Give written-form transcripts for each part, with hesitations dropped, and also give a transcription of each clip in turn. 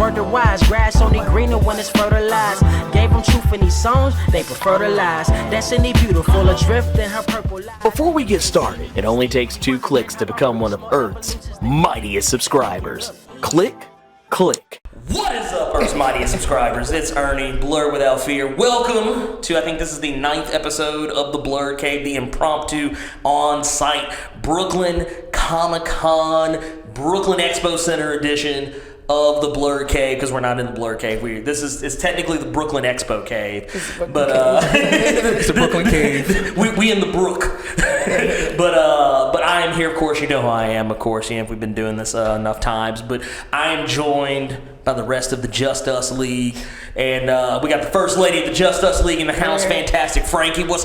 word to wise. Grass only greener when it's fertilized. Gave them truth in these songs, they prefer to lies. Destiny beautiful, adrift in her purple light. Before we get started, it only takes 2 clicks to become one of Earth's mightiest subscribers. Click, click. What is up, Earth's mightiest subscribers? It's Ernie, Blerd Without Fear. Welcome to, I think this is the 9th episode of the Blerd Cave, the impromptu on-site Brooklyn Comic-Con, Brooklyn Expo Center edition of the Blerd Cave, because we're not in the Blerd Cave. It's technically the Brooklyn Expo Cave, It's the Brooklyn Cave. we in the Brook. but I am here, of course. You know who I am, of course. Yeah, we've been doing this enough times. But I am joined by the rest of the Just Us League, and we got the first lady of the Just Us League in the house, Fantastic Frankie. What's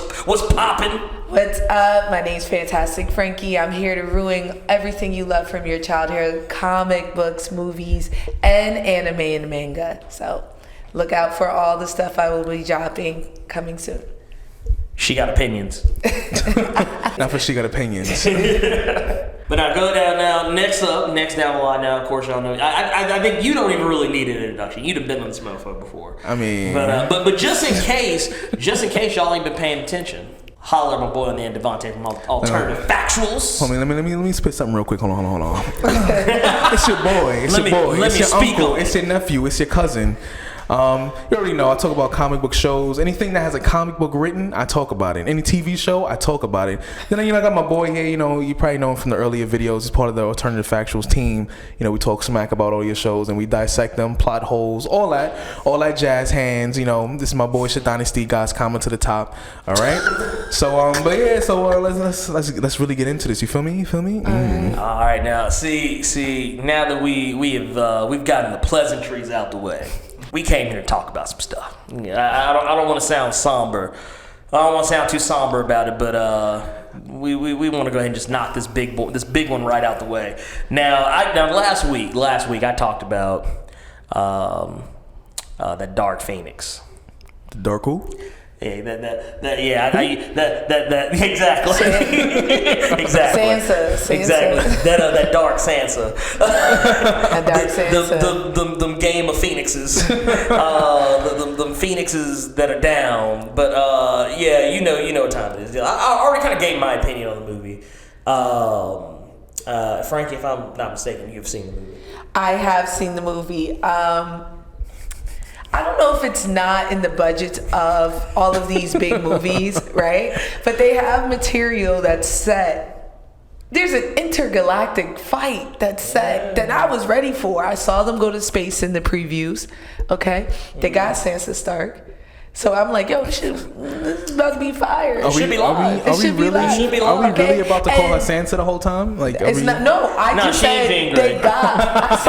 poppin'? What's up? My name's Fantastic Frankie. I'm here to ruin everything you love from your childhood: comic books, movies, and anime and manga. So look out for all the stuff I will be dropping coming soon. She got opinions. Not for she got opinions. But now go down now. Next down the line now. Of course, y'all know. I think you don't even really need an introduction. You'd have been on this mofo before. I mean, but just in case y'all ain't been paying attention, holler at my boy on the end, Devontae from Alternative Factuals. Hold on, let me spit something real quick. Hold on. It's your boy. It's your uncle. It's your nephew. It's your cousin. You already know I talk about comic book shows. Anything that has a comic book written, I talk about it. Any TV show, I talk about it. Then I got my boy here. You probably know him from the earlier videos. He's part of the Alternative Factuals team. We talk smack about all your shows and we dissect them, plot holes, all that jazz hands. This is my boy Shit Dynasty. Guys, comment to the top. All right. So let's really get into this. You feel me? All right, now see now that we've gotten the pleasantries out the way. We came here to talk about some stuff. I don't want to sound somber. I don't want to sound too somber about it, but we want to go ahead and just knock this big one right out the way. Now last week I talked about that Dark Phoenix. The Dark who? Yeah, exactly. Sansa. Exactly. That Dark Sansa. A Dark Sansa. Them game of phoenixes. them phoenixes that are down. But you know what time it is. I already kind of gave my opinion on the movie. Frankie, if I'm not mistaken, you've seen the movie. I have seen the movie. I don't know if it's not in the budget of all of these big movies, right? But they have material that's set. There's an intergalactic fight that's set that I was ready for. I saw them go to space in the previews, okay? They got Sansa Stark. So I'm like, yo, this is about to be fire. It should be live. Are we really about to call her Sansa the whole time? I just said they got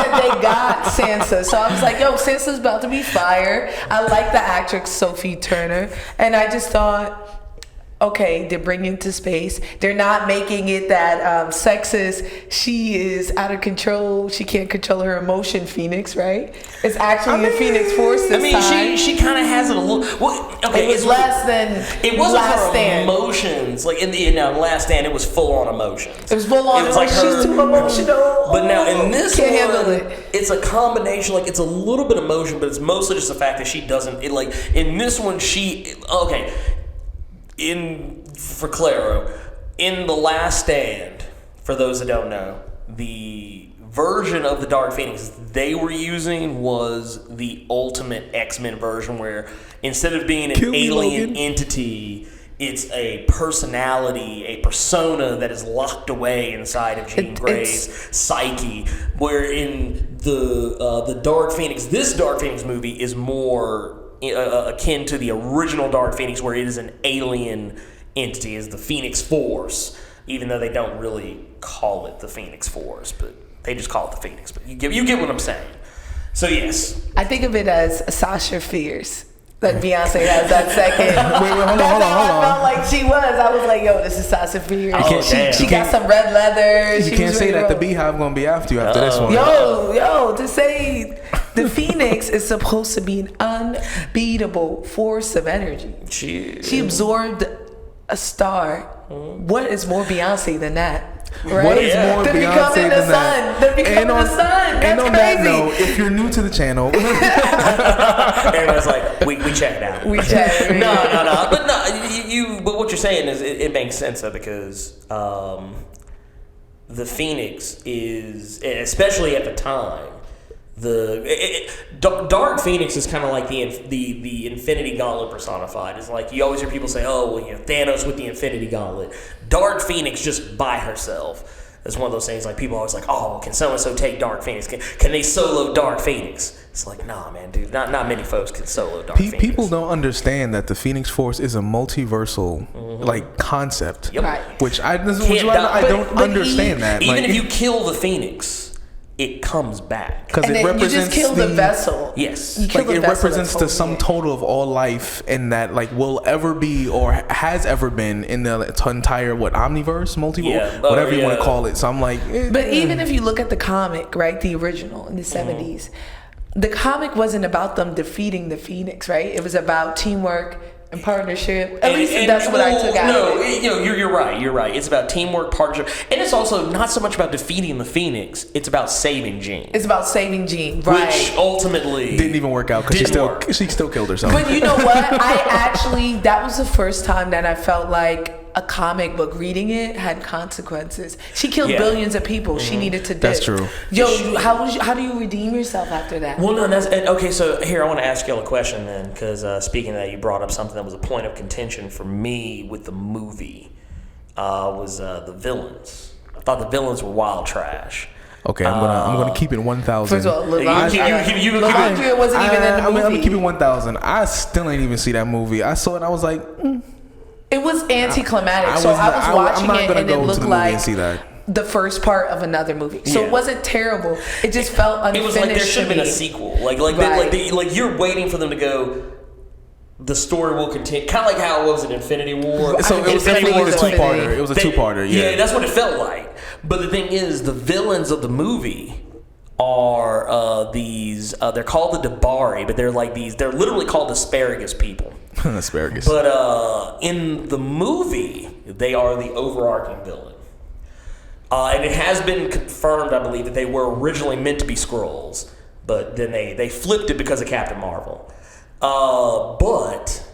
Sansa. So I was like, yo, Sansa's about to be fire. I like the actress Sophie Turner. And I just thought, okay, they're bringing it to space. They're not making it that sexist. She is out of control. She can't control her emotion. Phoenix, right? It's actually the Phoenix Force this time. She kind of has it a little. Well, okay, it was less than. It wasn't Last her Stand. Emotions. Like in Last Stand, it was full on emotions. It was full on. It was She's too emotional. But now in this can't one, handle it. It's a combination. Like it's a little bit of emotion, but it's mostly just the fact that she doesn't. In this one, for Claro, in The Last Stand, for those that don't know, the version of the Dark Phoenix they were using was the ultimate X-Men version, where instead of being an alien entity, it's a personality, a persona that is locked away inside of Jean Grey's psyche. Where in the Dark Phoenix, this Dark Phoenix movie is more akin to the original Dark Phoenix, where it is an alien entity, is the Phoenix Force, even though they don't really call it the Phoenix Force, but they just call it the Phoenix. But you get what I'm saying. So yes, I think of it as Sasha Fierce. That Beyonce has that second. Hold on. I felt like she was. I was like, yo, this is Sasha Fierce. She got some red leather. You can't say that the Beehive gonna be after you after this one. Yo, to say the Phoenix is supposed to be an unbeatable force of energy. She absorbed a star What is more Beyonce than that? Right? What is more Than Beyonce becoming the than that? sun. Than becoming the sun. That's and on crazy. that note, if you're new to the channel, Everybody's like, we check it out. We check. No. But no, but what you're saying is it makes sense though, because the Phoenix is, especially at the time, Dark Phoenix is kind of like the Infinity Gauntlet personified. It's like you always hear people say, "Oh, well, Thanos with the Infinity Gauntlet." Dark Phoenix just by herself. It's one of those things like people always like, "Oh, can so and so take Dark Phoenix? Can they solo Dark Phoenix?" It's like, nah, man, dude. Not many folks can solo Dark Phoenix. people don't understand that the Phoenix Force is a multiversal like concept, Right. which I don't understand that. Even like, if you kill the Phoenix, it comes back. because And it then you represents just kill the vessel. Yes. You kill like the it vessel represents that's the sum holding it. total of all life, and that like will ever be or has ever been in the entire omniverse, multiverse, whatever you want to call it. So I'm like, But even if you look at the comic, right, the original in the 70s, the comic wasn't about them defeating the Phoenix, right? It was about teamwork and partnership. At least that's what I took out of it. You're right. You're right. It's about teamwork, partnership, and it's also not so much about defeating the Phoenix. It's about saving Jean. It's about saving Jean, right? Which ultimately didn't even work out because she still killed herself. But you know what? That was the first time that I felt like a comic book reading it had consequences. She killed billions of people. She needed to dip. That's true. Yo, how do you redeem yourself after that? Well, no, okay. So here, I want to ask y'all a question then, because speaking of that, you brought up something that was a point of contention for me with the movie. Was the villains? I thought the villains were wild trash. Okay, I'm gonna keep it 1,000. First of all, you wasn't even in the movie. I'm gonna keep it 1,000. I still ain't even see that movie. I saw it and I was like, It was anticlimactic. I was watching it and it looked like the first part of another movie. So it wasn't terrible. It just felt unfinished. It was like there should have been a sequel. Like you're waiting for them to go. The story will continue, kind of like how it was in Infinity War. So it was definitely a two-parter. It was a two-parter. Yeah, that's what it felt like. But the thing is, the villains of the movie are these. They're called the Dabari, but they're like these. They're literally called asparagus people. Asparagus. But in the movie, they are the overarching villain. And it has been confirmed, I believe, that they were originally meant to be Skrulls, but then they flipped it because of Captain Marvel. But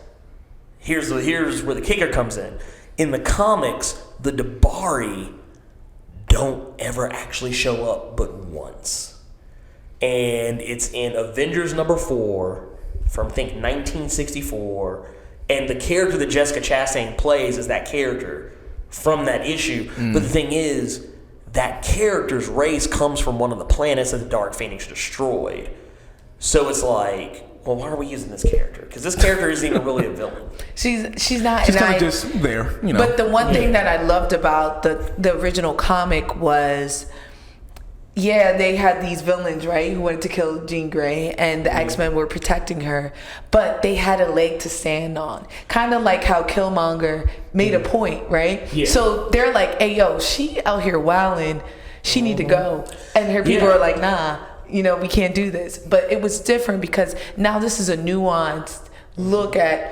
here's where the kicker comes in. In the comics, the Dabari don't ever actually show up but once. And it's in Avengers number 4 from, I think, 1964. And the character that Jessica Chastain plays is that character from that issue. But the thing is, that character's race comes from one of the planets that the Dark Phoenix destroyed. So it's like, well, why are we using this character? Because this character isn't even really a villain. She's not. She's kind of just there, you know. But the one thing that I loved about the original comic was, they had these villains, right, who wanted to kill Jean Grey, and the X-Men were protecting her, but they had a leg to stand on. Kind of like how Killmonger made a point, right? Yeah. So they're like, hey, yo, she out here wilding. She need to go. And her people are like, nah. We can't do this. But it was different because now this is a nuanced look at,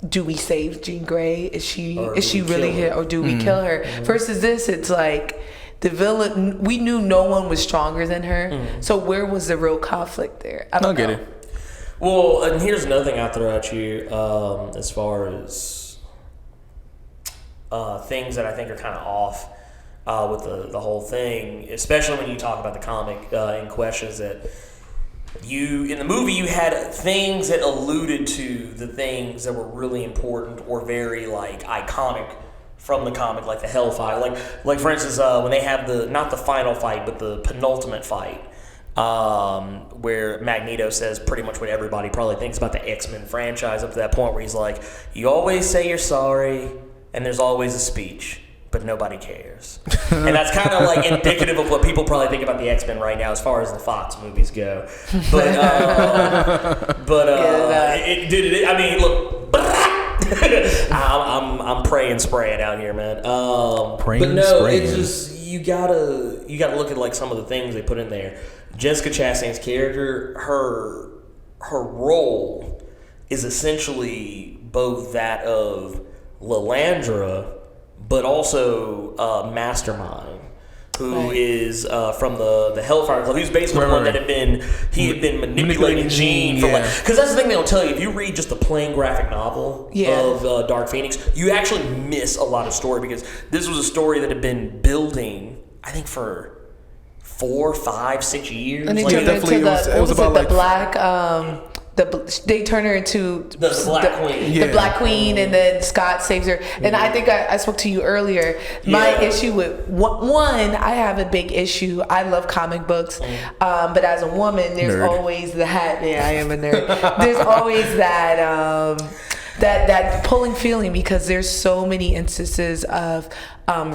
do we save Jean Grey? Is she really here, or do we kill her? Versus this, it's like the villain. We knew no one was stronger than her. So where was the real conflict there? I don't get know. it. Well, and here's another thing I'll throw at you as far as things that I think are kind of off. With the whole thing, especially when you talk about the comic in question, is that in the movie you had things that alluded to the things that were really important or very like iconic from the comic, like the Hellfire, like for instance when they have not the final fight but the penultimate fight, where Magneto says pretty much what everybody probably thinks about the X-Men franchise up to that point, where he's like, you always say you're sorry and there's always a speech, but nobody cares. And that's kind of like indicative of what people probably think about the X-Men right now as far as the Fox movies go. But I mean, look, I'm praying spraying out here, man. It's just you gotta look at like some of the things they put in there. Jessica Chastain's character, her role is essentially both that of Lilandra but also Mastermind, who is from the Hellfire Club. He was basically the one that had been manipulating Jean for because that's the thing they don't tell you. If you read just the plain graphic novel of Dark Phoenix, you actually miss a lot of story because this was a story that had been building, I think, for 4, 5, 6 years. And they turned into the black. They turn her into the Black Queen. The Black Queen, and then Scott saves her. And I think I spoke to you earlier. My issue with one, I have a big issue. I love comic books, but as a woman, there's always that. Yeah, I am a nerd. There's always that that pulling feeling because there's so many instances of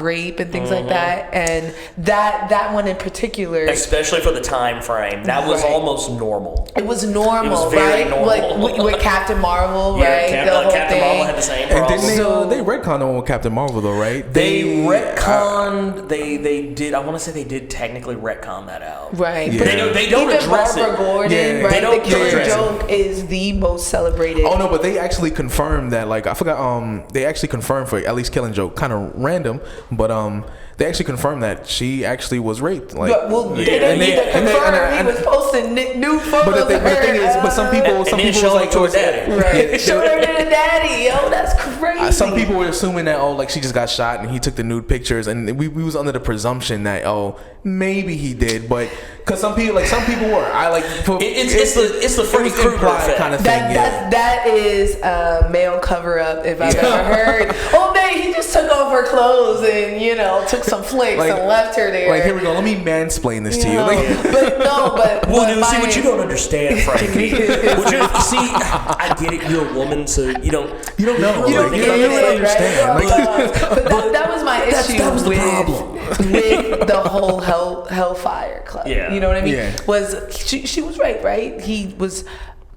rape and things like that, and that one in particular, especially for the time frame, that was almost normal. It was normal, it was very normal. Like with Captain Marvel, right? Captain Marvel had the same problem. And didn't they retconned on Captain Marvel though, right? They retconned. They did. I want to say they did technically retcon that out, right? Yeah. But they don't address Barbara Gordon, right? The Killing Joke is the most celebrated. Oh no, but they actually confirmed that. Like I forgot. They actually confirmed for at least Killing Joke, kind of random. But they actually confirmed that she actually was raped. Like, they didn't need to confirm. He was posting nude photos. But the thing is, some people was like to her daddy. Right. Showed her to the daddy. Yo, that's crazy. Some people were assuming that like she just got shot and he took the nude pictures, and we was under the presumption that maybe he did, but because some people were. It's the Freddy Krueger kind of thing. That is a male cover up if I've ever heard. Oh man, he just took off her clothes and took some flicks and left her there. Like, here we go. Let me mansplain this to you. See what you don't understand, Frankie. I get it. You're a woman, so you don't know. You don't really understand. But that was my issue. That was the problem with the whole Hellfire Club. Yeah. You know what I mean? Yeah. Was she was raped, right? He was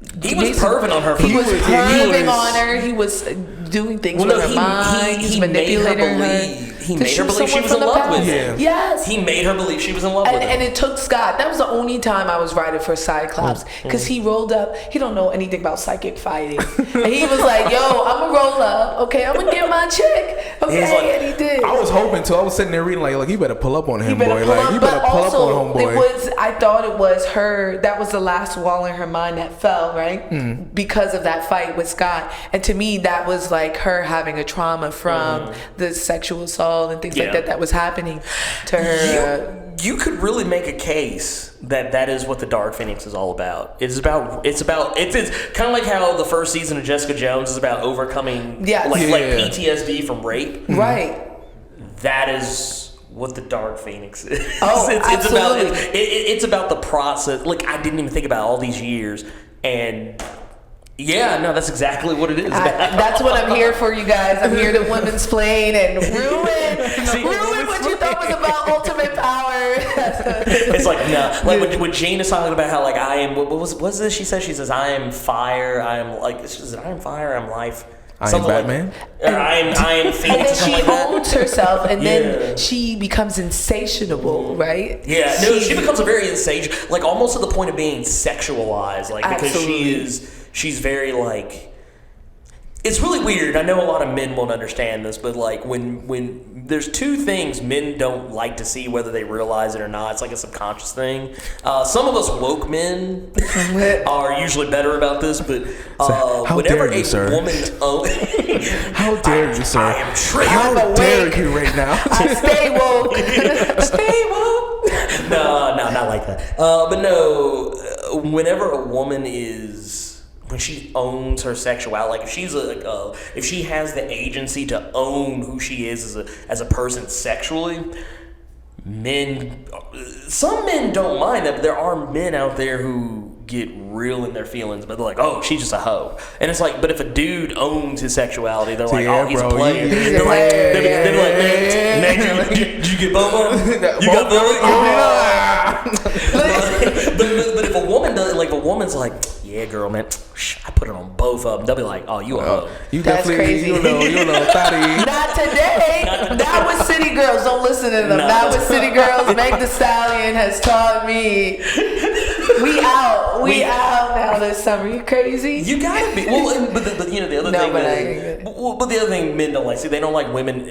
perving on her. He was perving on her. He was doing things with her mind. He manipulated her. He made her believe she was in love with him. Yes. He made her believe she was in love with him. And it took Scott. That was the only time I was writing for Cyclops. Because he rolled up. He don't know anything about psychic fighting. And he was like, yo, I'm going to roll up. Okay, I'm going to get my chick. Okay, and he did. I was hoping to. I was sitting there reading like you better pull up on him, boy. Like, you better pull up on homeboy. I thought it was her. That was the last wall in her mind that fell, right? Because of that fight with Scott. And to me, that was like her having a trauma from the sexual assault and things like that was happening to her. You could really make a case that is what the Dark Phoenix is all about. It's kind of like how the first season of Jessica Jones is about overcoming like PTSD from rape. Right. That is what the Dark Phoenix is. Oh, absolutely. It's about the process. Like, I didn't even think about all these years, and that's exactly what it is. That's what I'm here for, you guys. I'm here to women's plain and ruin what you thought was about ultimate power. It's like, no. Like when Jean is talking about how, like, I am, what's this she says? She says, I am fire, I am, like, she says, I am fire, I am life. I am Batman. I am Phoenix. And then she owns herself, and then she becomes insatiable, right? Yeah, she becomes a very insatiable, like, almost to the point of being sexualized, like, because she's very, like, it's really weird. I know a lot of men won't understand this, but like when there's two things men don't like to see, whether they realize it or not. It's like a subconscious thing. Some of us woke men are usually better about this, but whenever a woman how dare you, sir? I am triggered. How dare you right now? I stay woke. Stay woke. No, not like that. But no, whenever a woman when she owns her sexuality, like if she has the agency to own who she is as a person sexually, some men don't mind that, but there are men out there who get real in their feelings, but they're like, oh, she's just a hoe. And it's like, but if a dude owns his sexuality, they're like, oh, he's a player. They're like, man, did you get Boba? You got Boba? But if a woman does, like, if a woman's like, yeah, girl, man, I put it on both of them, they'll be like, oh, you a hoe. That's crazy. You know, thotty. Not today. That was City Girls. Don't listen to them. That was City Girls. Meg Thee Stallion has taught me. We out now this summer. You crazy? You gotta be. Well, but the other thing. But the other thing men don't like. See, they don't like women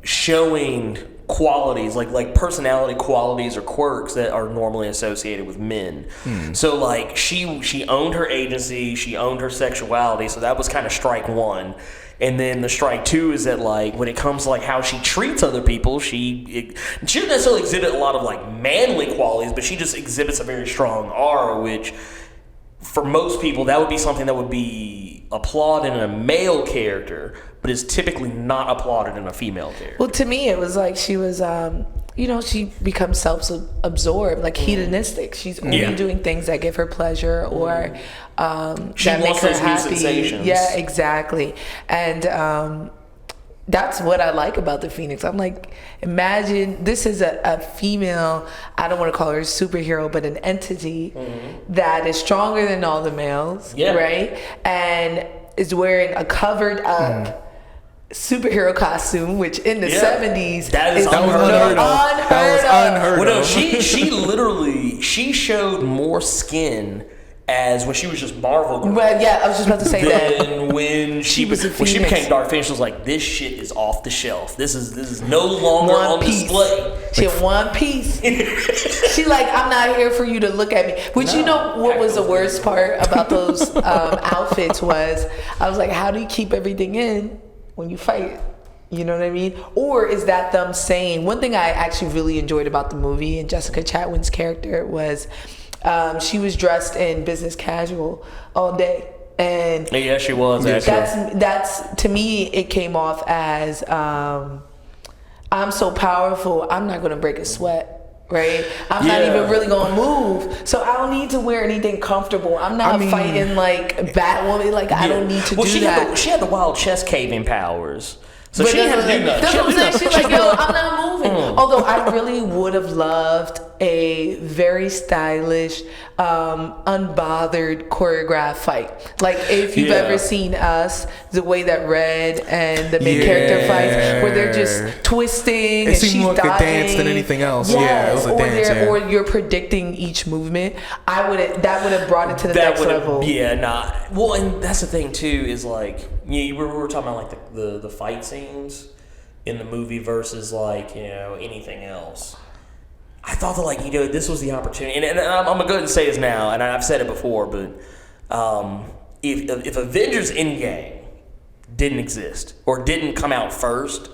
showing qualities like personality qualities or quirks that are normally associated with men. So like she owned her agency, she owned her sexuality, so that was kind of strike one. And then the strike two is that like when it comes to like how she treats other people, she doesn't necessarily exhibit a lot of like manly qualities, but she just exhibits a very strong aura, which for most people that would be something that would be applauded in a male character, but is typically not applauded in a female character. Well, to me, it was like she was, she becomes self-absorbed, like hedonistic. She's only doing things that give her pleasure or that make her happy. Yeah, exactly. And that's what I like about the Phoenix. I'm like, imagine this is a female, I don't want to call her a superhero, but an entity that is stronger than all the males, right? And is wearing a covered up superhero costume, which in the 70s that was unheard of. Well, no, she literally showed more skin as when she was just Marvel girl. Well, yeah, I was just about to say that. And when she became Dark Phoenix, she was like, this shit is off the shelf. This is no longer on display. She had one piece. She like, I'm not here for you to look at me. Which you know what was the worst part about those outfits was, I was like, how do you keep everything in when you fight? You know what I mean? Or is that them saying, one thing I actually really enjoyed about the movie and Jessica Chastain's character was, she was dressed in business casual all day, and yeah, she was. That's to me, it came off as I'm so powerful, I'm not gonna break a sweat, right? I'm not even really gonna move, so I don't need to wear anything comfortable. I'm not fighting like Batwoman. Like I don't need to do that. She had the wild chest caving powers. So but she had to do that. That's what I'm saying. She's like, yo, I'm not moving. Although I really would have loved a very stylish, unbothered choreographed fight. Like if you've ever seen Us, the way that Red and the main character fights, where they're just twisting and she's more dodging. Like a dance than anything else. Yes, it was a dance. Or you're predicting each movement. That would have brought it to the next level. Well, and that's the thing too is like we were talking about like the fight scenes in the movie versus like anything else. I thought that like this was the opportunity, and I'm gonna go ahead and say this now, and I've said it before, but if Avengers Endgame didn't exist or didn't come out first,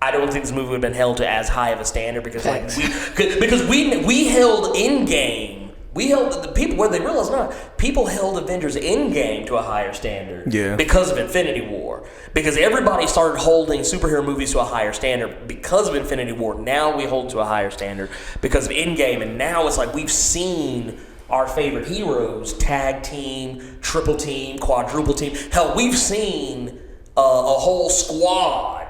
I don't think this movie would have been held to as high of a standard because we held Endgame. We held the people, whether they realize or not, people held Avengers Endgame to a higher standard because of Infinity War. Because everybody started holding superhero movies to a higher standard because of Infinity War. Now we hold to a higher standard because of Endgame. And now it's like we've seen our favorite heroes tag team, triple team, quadruple team. Hell, we've seen a whole squad,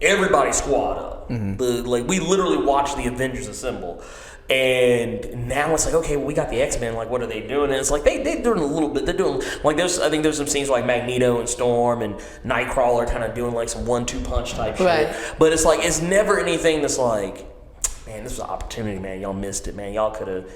everybody squad up. We literally watched the Avengers assemble. And now it's like, okay, well, we got the X-Men. Like, what are they doing? And it's like they're doing a little bit. They're doing like I think there's some scenes like Magneto and Storm and Nightcrawler kind of doing like some 1-2 punch type shit. But it's like it's never anything that's like, man, this was an opportunity, man. Y'all missed it, man. Y'all could have.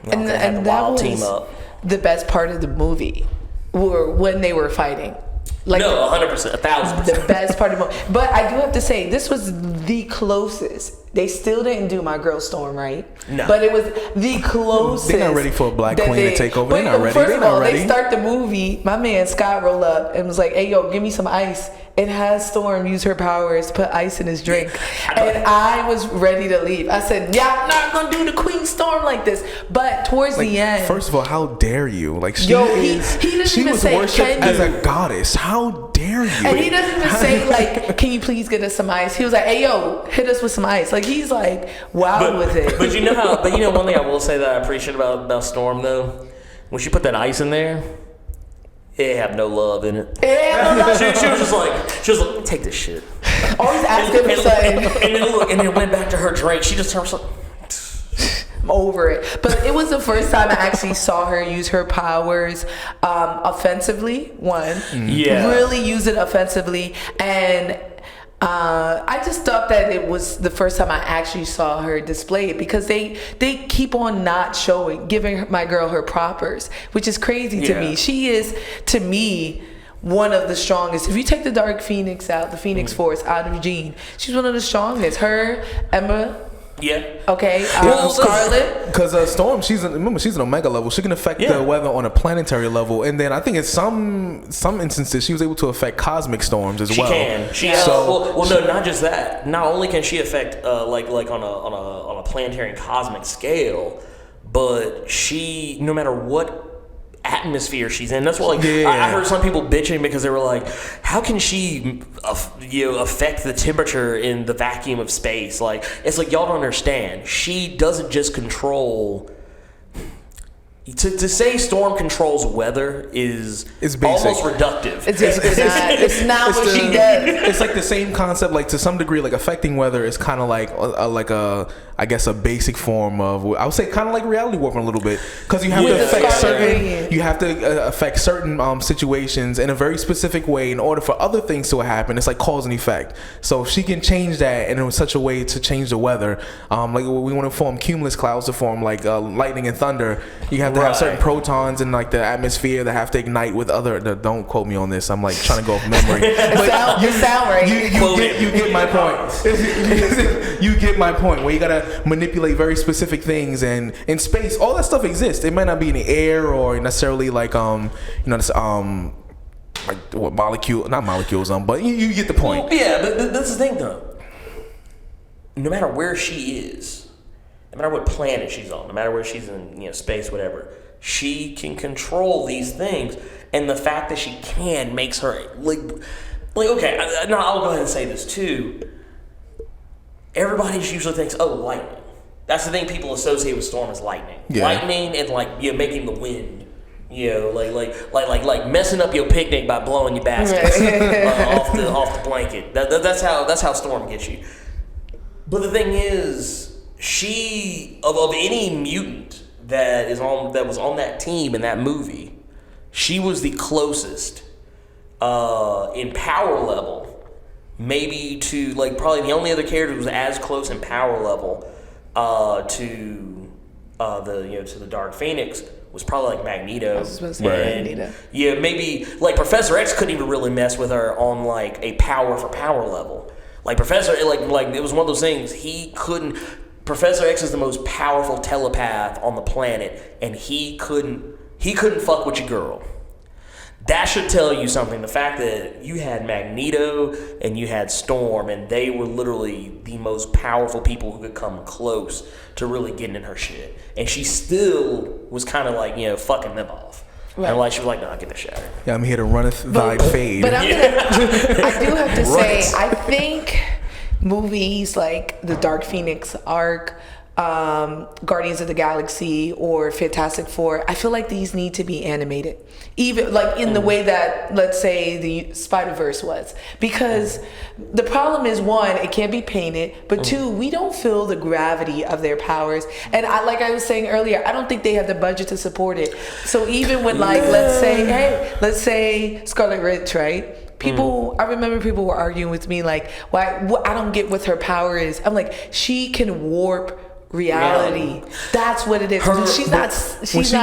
And the wild team up. The best part of the movie were when they were fighting. Like 100%, 1,000%. The best part of the movie. But I do have to say, this was the closest. They still didn't do My Girl Storm right. No. But it was the closest. They're not ready for a black queen to take over. They're not ready. First of all, they start the movie. My man Scott rolled up and was like, hey, yo, give me some ice. It has Storm use her powers to put ice in his drink. And I was ready to leave. I said, yeah, I'm not going to do the Queen Storm like this. But towards the end. First of all, how dare you? Like, she was worshipped as a goddess. How dare you? And he doesn't even say, like, can you please get us some ice? He was like, hey, yo, hit us with some ice. Like, he's like, wow with it. But one thing I will say that I appreciate about Storm, though, when she put that ice in there, it had no love in it. She was just like, take this shit. Always asking for something. And then went back to her drink. She just turned like, I'm over it. But it was the first time I actually saw her use her powers offensively. Really use it offensively. And I just thought that it was the first time I actually saw her display it, because they keep on not giving my girl her propers, which is crazy to me. She is, to me, one of the strongest. If you take the Dark Phoenix out, the Phoenix Force out of Jean, she's one of the strongest. Her, Emma. Yeah. Okay. Scarlet. Because Storm, she's an Omega level. She can affect the weather on a planetary level, and then I think in some instances she was able to affect cosmic storms as well. She can. No, not just that. Not only can she affect like on a planetary and cosmic scale, but she, no matter what atmosphere she's in. That's what I heard some people bitching because they were like, how can she affect the temperature in the vacuum of space? Like, it's like, y'all don't understand. She doesn't just control. To say Storm controls weather is almost reductive. It's not what she does. It's like the same concept, like to some degree, like affecting weather is kind of like I guess a basic form of, I would say, kind of like reality warping a little bit, because you have to affect certain situations in a very specific way in order for other things to happen. It's like cause and effect. So if she can change that in such a way to change the weather, like we want to form cumulus clouds to form like lightning and thunder, you have to have certain protons in like the atmosphere that have to ignite with other. Don't quote me on this. I'm like trying to go off memory. You sound right. You get my point. You get my point. Where you gotta manipulate very specific things, and in space, all that stuff exists. It might not be in the air or necessarily like like what not molecules, but you get the point. Well, yeah, but that's the thing though. No matter where she is, no matter what planet she's on, no matter where she's in space, whatever, she can control these things, and the fact that she can makes her like okay. Now I'll go ahead and say this too. Everybody usually thinks, oh, lightning. That's the thing people associate with Storm is lightning. Yeah. Lightning and making the wind. Like messing up your picnic by blowing your baskets off the blanket. That's how Storm gets you. But the thing is, she of any mutant that was on that team in that movie, she was the closest in power level. Maybe to probably the only other character who was as close in power level to the Dark Phoenix was probably like Magneto. I was supposed to say Magneto. Yeah, maybe like Professor X couldn't even really mess with her on like a power for power level. Like Professor, like it was one of those things he couldn't. Professor X is the most powerful telepath on the planet, and he couldn't fuck with your girl. That should tell you something. The fact that you had Magneto and you had Storm, and they were literally the most powerful people who could come close to really getting in her shit. And she still was kind of like, fucking them off. Right. And like she was like, nah, get the shower. Yeah, I'm here to runneth thy fade. But I do have to say, I think movies like the Dark Phoenix arc, Guardians of the Galaxy, or Fantastic Four, I feel like these need to be animated, even like in the way that, let's say, the Spider-Verse was, because the problem is, one, it can't be painted, but two, we don't feel the gravity of their powers, and like I was saying earlier, I don't think they have the budget to support it. So even when let's say Scarlet Witch, right? I remember people were arguing with me like, why? I don't get what her power is. I'm like, she can warp reality. That's what it is. She's not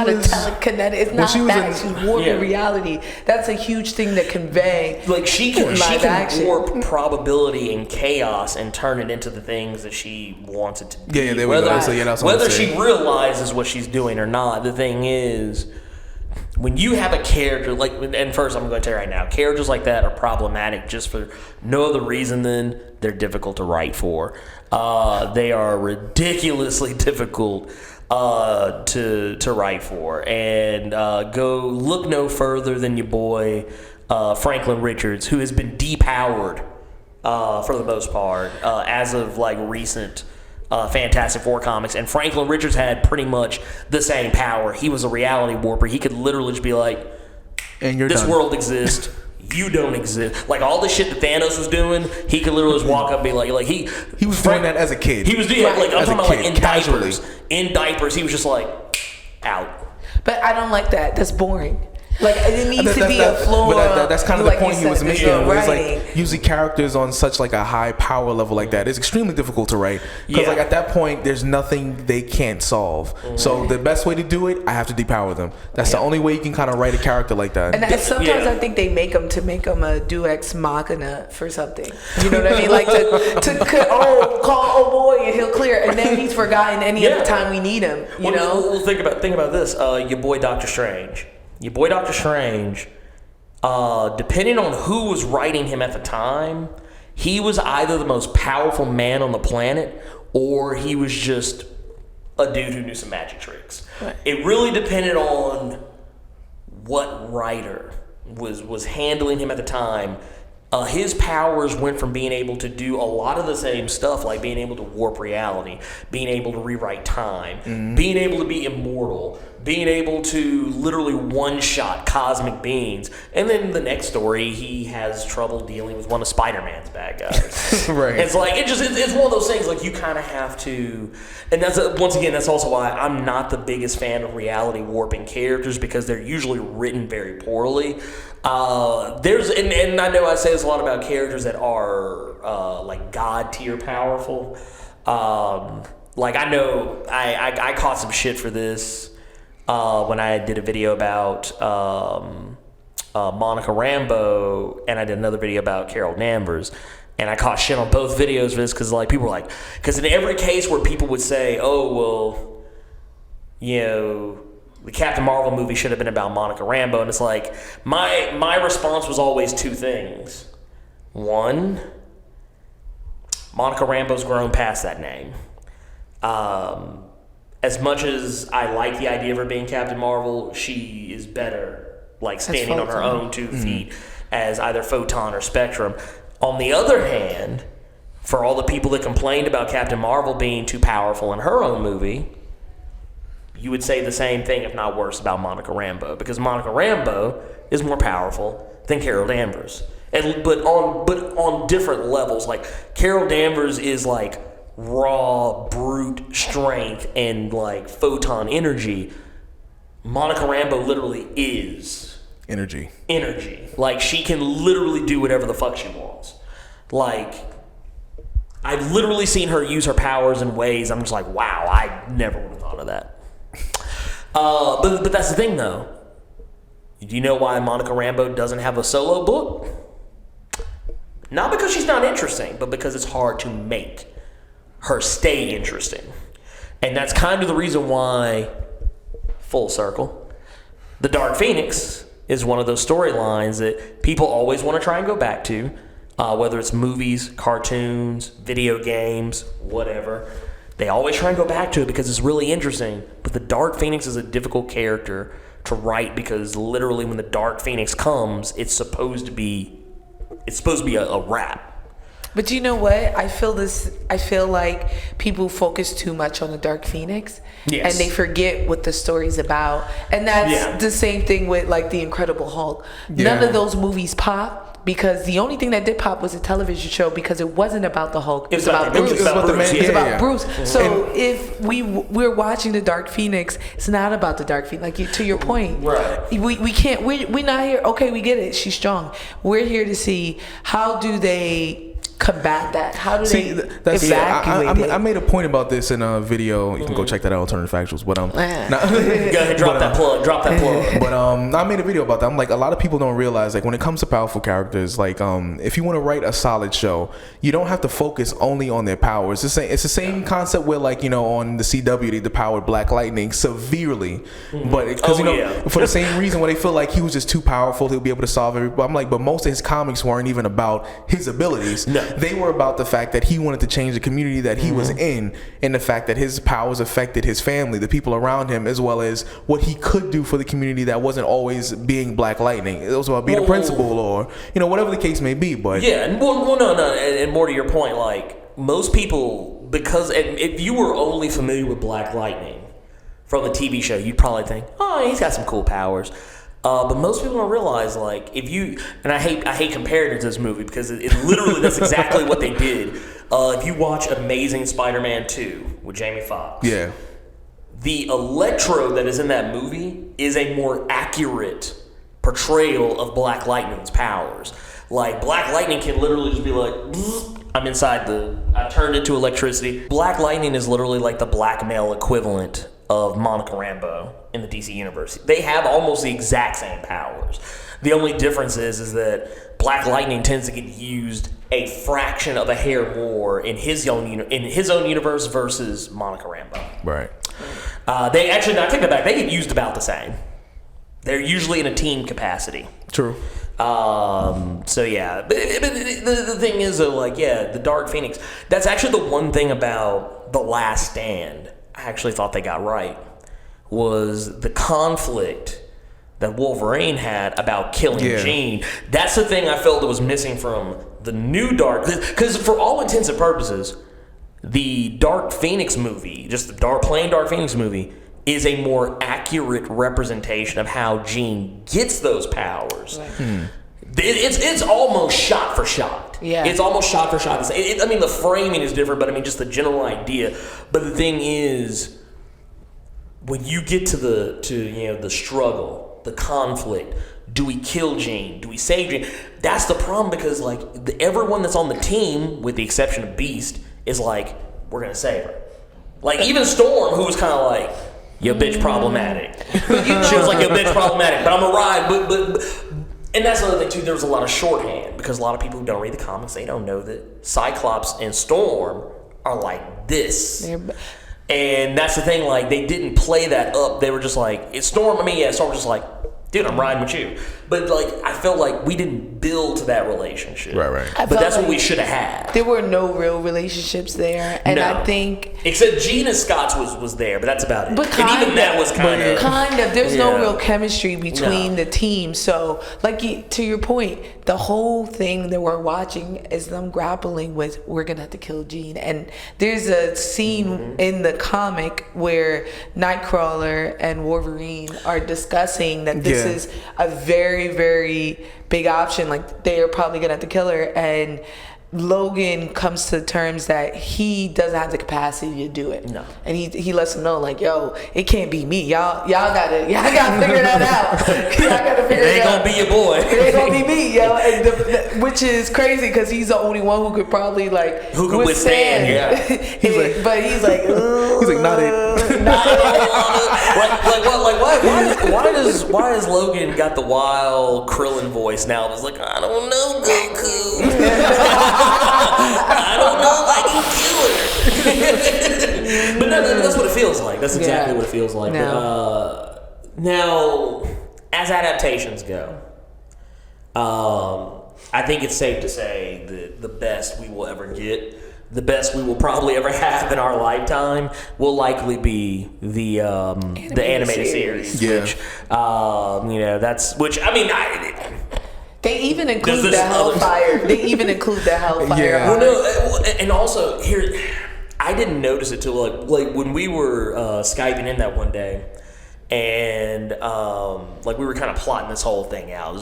a telekinetic. It's not that. She's warping reality. That's a huge thing to convey. Like she can warp probability and chaos and turn it into the things that she wants it to be. Yeah, there we go. So, whether she realizes what she's doing or not, the thing is, when you have a character like, and first I'm going to tell you right now, characters like that are problematic just for no other reason than they're difficult to write for. They are ridiculously difficult to write for, and go look no further than your boy Franklin Richards, who has been depowered for the most part as of like recent Fantastic Four comics. And Franklin Richards had pretty much the same power. He was a reality warper. He could literally just be like, and this world exists, you don't exist. Like all the shit that Thanos was doing, he could literally just walk up and be like he was doing that as a kid. He was doing like, I'm talking about like in diapers. In diapers, he was just like out. But I don't like that. That's boring. Like it needs to be a flaw. But that's kind of the point he was making. Where it's writing. like usually characters on such like a high power level like that, it's extremely difficult to write because like at that point there's nothing they can't solve. So the best way to do it, I have to depower them. That's the only way you can kind of write a character like that. And sometimes I think they make them a deus ex machina for something. You know what I mean? Like to call boy and he'll clear, and then he's forgotten any other time we need him. You know? Well, think about this. Your boy Doctor Strange. Depending on who was writing him at the time, he was either the most powerful man on the planet or he was just a dude who knew some magic tricks. Right. It really depended on what writer was handling him at the time. His powers went from being able to do a lot of the same stuff, like being able to warp reality, being able to rewrite time, being able to be immortal, being able to literally one-shot cosmic beings. And then the next story, he has trouble dealing with one of Spider-Man's bad guys. Right. It's like, it's one of those things, like you kind of have to, and that's also why I'm not the biggest fan of reality warping characters, because they're usually written very poorly. And I know I say this a lot about characters that are like god tier powerful. Like I know I caught some shit for this when I did a video about Monica Rambeau, and I did another video about Carol Danvers. And I caught shit on both videos for this because like people were like, because in every case where people would say, oh well, you know, the Captain Marvel movie should have been about Monica Rambeau, and it's like my response was always two things. One, Monica Rambeau's grown past that name. As much as I like the idea of her being Captain Marvel, she is better like standing on her own 2 feet as either Photon or Spectrum. On the other hand, for all the people that complained about Captain Marvel being too powerful in her own movie, you would say the same thing, if not worse, about Monica Rambeau, because Monica Rambeau is more powerful than Carol Danvers, but on different levels. Like Carol Danvers is like raw, brute strength and like photon energy. Monica Rambeau literally is energy. Like she can literally do whatever the fuck she wants. Like I've literally seen her use her powers in ways I'm just like, wow, I never would have thought of that. But that's the thing, though. Do you know why Monica Rambeau doesn't have a solo book? Not because she's not interesting, but because it's hard to make her stay interesting. And that's kind of the reason why, full circle, the Dark Phoenix is one of those storylines that people always want to try and go back to, whether it's movies, cartoons, video games, whatever. They always try and go back to it because it's really interesting. But the Dark Phoenix is a difficult character to write because literally when the Dark Phoenix comes, it's supposed to be a wrap. But you know what? I feel like people focus too much on the Dark Phoenix, and they forget what the story's about. And that's the same thing with like the Incredible Hulk. None of those movies pop because the only thing that did pop was a television show because it wasn't about the Hulk. It was about Bruce. It was about Bruce. So if we're watching the Dark Phoenix, it's not about the Dark Phoenix. Like to your point, right? We can't. We're not here. Okay, we get it. She's strong. We're here to see how do they combat that? How do they evacuate it? I made a point about this in a video. You can go check that out, Alternative Factuals. But go ahead, drop that plug. But I made a video about that. I'm like, a lot of people don't realize, like, when it comes to powerful characters, like, if you want to write a solid show, you don't have to focus only on their powers. It's the same concept where, like, you know, on the CW they depowered Black Lightning severely, but because for the same reason where they feel like he was just too powerful, he'll be able to solve everything. I'm like, but most of his comics weren't even about his abilities. No. They were about the fact that he wanted to change the community that he was in, and the fact that his powers affected his family, the people around him, as well as what he could do for the community that wasn't always being Black Lightning. It was about being a principal or, you know, whatever the case may be. But no, and more to your point, like most people, because if you were only familiar with Black Lightning from the TV show, you'd probably think, oh, he's got some cool powers. But most people don't realize, like, if you, and I hate comparing it to this movie because it literally, that's exactly what they did. If you watch Amazing Spider-Man 2 with Jamie Foxx, yeah, the Electro that is in that movie is a more accurate portrayal of Black Lightning's powers. Like, Black Lightning can literally just be like, I'm inside I turned into electricity. Black Lightning is literally like the black male equivalent of Monica Rambeau in the DC universe. They have almost the exact same powers. The only difference is that Black Lightning tends to get used a fraction of a hair more in his own universe versus Monica Rambeau. Right. They actually, I take that back. They get used about the same. They're usually in a team capacity. True. So yeah, but the thing is though, like, yeah, the Dark Phoenix, that's actually the one thing about The Last Stand I actually thought they got right, was the conflict that Wolverine had about killing Jean. That's the thing I felt that was missing from the new Dark, because for all intents and purposes, the Dark Phoenix movie, just the plain Dark Phoenix movie, is a more accurate representation of how Jean gets those powers. Right. It's almost shot for shot. Yeah. It's almost shot for shot. I mean, the framing is different, but I mean, just the general idea. But the thing is, when you get to the struggle, the conflict, do we kill Jean? Do we save Jean? That's the problem, because like everyone that's on the team, with the exception of Beast, is like, we're gonna save her. Like even Storm, who was kind of like, your bitch problematic. She was like, your bitch problematic, but I'm a ride. But and that's another thing too. There's a lot of shorthand, because a lot of people who don't read the comics, they don't know that Cyclops and Storm are like this. And that's the thing. Like, they didn't play that up. They were just like, it's Storm. I mean, yeah, Storm was just like, dude, I'm riding with you. But like, I felt like we didn't build to that relationship. Right. But that's what we should have had. There were no real relationships there, and I think except Gene and Scott's was there, but that's about it. But and even that was kind of there's no real chemistry between the teams. So, like, to your point, the whole thing that we're watching is them grappling with, we're gonna have to kill Jean. And there's a scene in the comic where Nightcrawler and Wolverine are discussing that this is a very, very big option. Like, they are probably gonna have to kill her, and Logan comes to terms that he doesn't have the capacity to do it. No. And he lets him know, like, yo, it can't be me. Y'all gotta figure that out. Y'all gotta figure it out. It ain't gonna be your boy. It ain't gonna be me, yo. And which is crazy, because he's the only one who could probably withstand. Yeah. But he's like, not it. Why has Logan got the wild Krillin voice now? It's like, I don't know, Goku. I don't know if I can kill her. But no, that's what it feels like. That's exactly what it feels like. No. Now, as adaptations go, I think it's safe to say that the best we will ever get, the best we will probably ever have in our lifetime, will likely be the animated series. Yeah. Which I mean, they even include the Hellfire. Yeah. Well, no, and also here, I didn't notice it till like when we were Skyping in that one day, and like we were kind of plotting this whole thing out.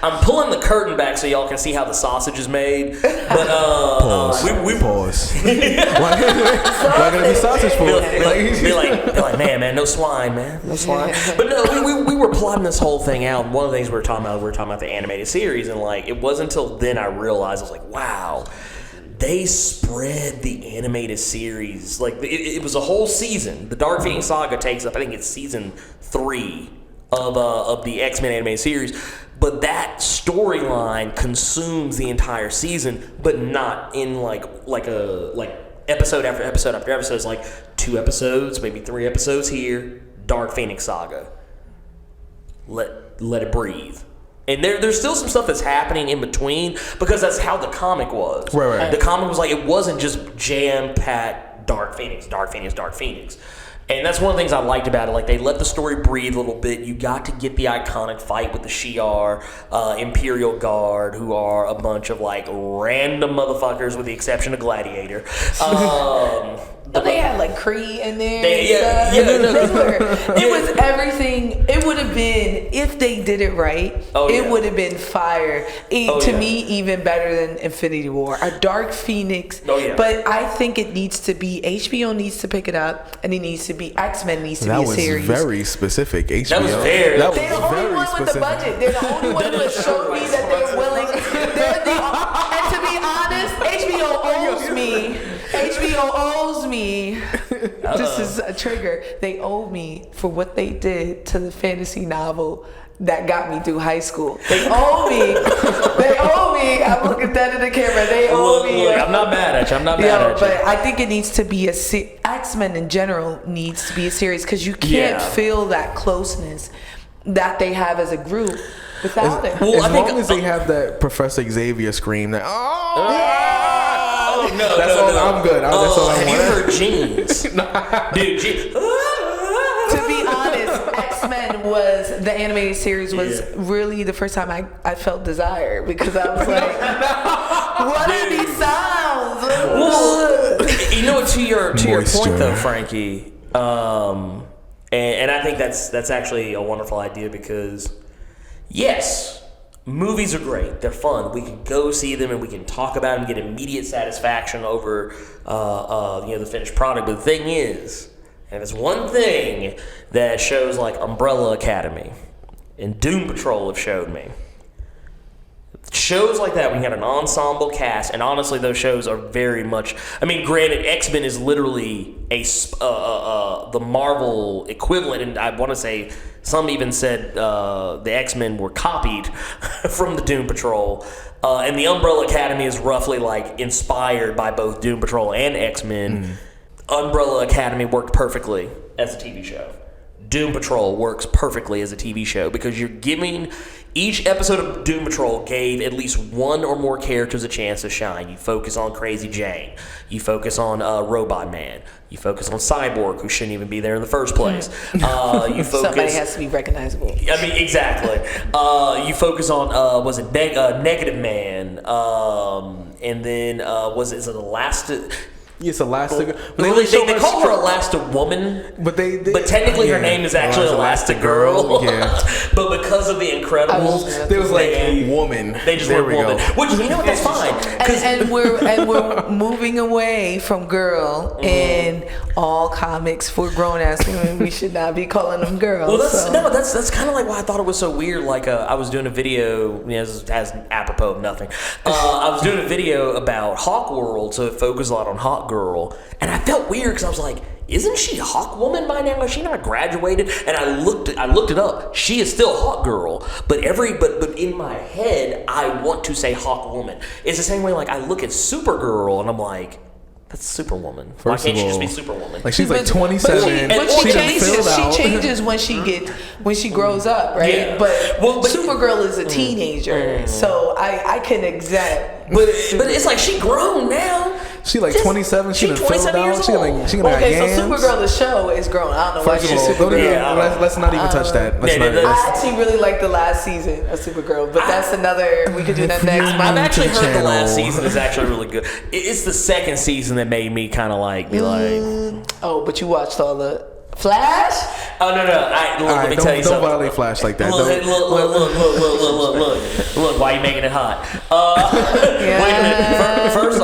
I'm pulling the curtain back so y'all can see how the sausage is made. But pause. Why gotta be sausage for? Be like, man, no swine, man, no swine. But no, we were plotting this whole thing out. One of the things we were talking about the animated series, and like it wasn't until then I realized, I was like, wow. They spread the animated series. Like, it was a whole season. The Dark Phoenix Saga takes up, I think it's season 3 of the X-Men animated series. But that storyline consumes the entire season, but not in like episode after episode after episode. It's like 2 episodes, maybe 3 episodes here. Dark Phoenix Saga. Let it breathe. And there's still some stuff that's happening in between, because that's how the comic was. Right. The comic was like, it wasn't just jam-packed Dark Phoenix. And that's one of the things I liked about it. Like, they let the story breathe a little bit. You got to get the iconic fight with the Shi'ar Imperial Guard, who are a bunch of like random motherfuckers with the exception of Gladiator. They had like Kree in there. It was everything. It would have been, if they did it right, it would have been fire. To me, even better than Infinity War. A Dark Phoenix. But I think it needs to be, HBO needs to pick it up, and it needs to be, X-Men needs to be a series. That was very specific. HBO. That was very They're the only one with the budget. They're the only one who has showed me that they're willing. And to be honest, HBO owes me. This is a trigger. They owe me for what they did to the fantasy novel that got me through high school. They owe me. I'm looking at that in the camera. They owe me. Look, I'm not mad at you. But I think it needs to be X-Men in general needs to be a series, because you can't feel that closeness that they have as a group without it. Well, as long as they have that Professor Xavier scream, that no, I'm good. That's all I have want. you heard Jeans? Dude, to be honest, X-Men the animated series was really the first time I felt desire, because I was like, what are these sounds? Well, you know, to your point though, Frankie, and I think that's actually a wonderful idea, because yes, movies are great. They're fun. We can go see them and we can talk about them and get immediate satisfaction over the finished product. But the thing is, and it's one thing that shows like Umbrella Academy and Doom Patrol have showed me. Shows like that, when you got an ensemble cast, and honestly, those shows are very much. I mean, granted, X-Men is literally the Marvel equivalent, and I want to say some even said the X-Men were copied from the Doom Patrol, and the Umbrella Academy is roughly like inspired by both Doom Patrol and X-Men. Umbrella Academy worked perfectly as a TV show. Doom Patrol works perfectly as a TV show, because you're giving each episode of Doom Patrol gave at least one or more characters a chance to shine. You focus on Crazy Jane. You focus on Robot Man. You focus on Cyborg, who shouldn't even be there in the first place. You focus. Somebody has to be recognizable. I mean, exactly. You focus on Negative Man, and then is it Elastic? Yes, Elastic. They call her Elasti-Woman, but technically her name is actually Elastigirl. But because of the Incredibles, they was like woman. They just went woman. Which, you know what? That's fine. And we're moving away from girl in all comics for grown ass women. We should not be calling them girls. Well, that's kind of like why I thought it was so weird. Like I was doing a video, as apropos of nothing. I was doing a video about Hawk World, so it focused a lot on Hawk Girl, and I felt weird because I was like, isn't she Hawk Woman by now? Is she not graduated? And I looked it up. She is still Hawk Girl, but in my head I want to say Hawk Woman. It's the same way like I look at Supergirl and I'm like, that's Superwoman. Why can't she just be Superwoman? Like she's like 27. But she changes when she grows up, right? Yeah. But Supergirl is a teenager, so I can exact. But it's like she grown now. She like 27. She done filled out. She gonna so Supergirl the show is grown. I don't know why she's Supergirl. Let's not even touch that. I actually really like the last season of Supergirl, but that's another. We could do that next. I've actually heard the last season is actually really good. It's the second season that made me kind of like be like. Oh, but you watched all the Flash? Oh no! Let me tell you something. Don't violate Flash like that. Look! Why are you making it hot? Wait a minute. First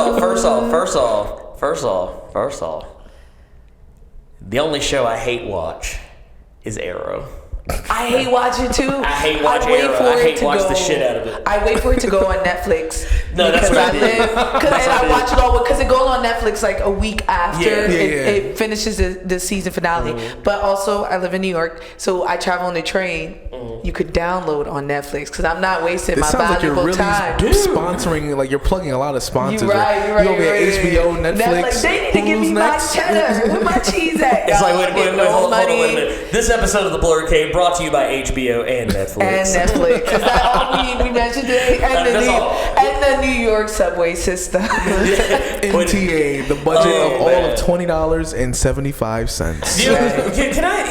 off. The only show I hate watch is Arrow. I hate watching too. I hate watching Arrow. I hate watch the shit out of it. I wait for it to go on Netflix. No, that's what I did. I watch it all because it goes on Netflix like a week after it finishes the season finale. Mm-hmm. But also, I live in New York, so I travel on the train. Mm-hmm. You could download on Netflix because I'm not wasting my valuable time. Sponsoring, like you're plugging a lot of sponsors. You're right. You over at HBO, Netflix. They need to give me my cheddar. Where my cheese at? It's like wait, hold on a minute. This episode of the Blerd Cave brought to you by HBO and Netflix. Is that all we mentioned today? And the New York subway system. MTA, the budget of all of $20.75. Can I?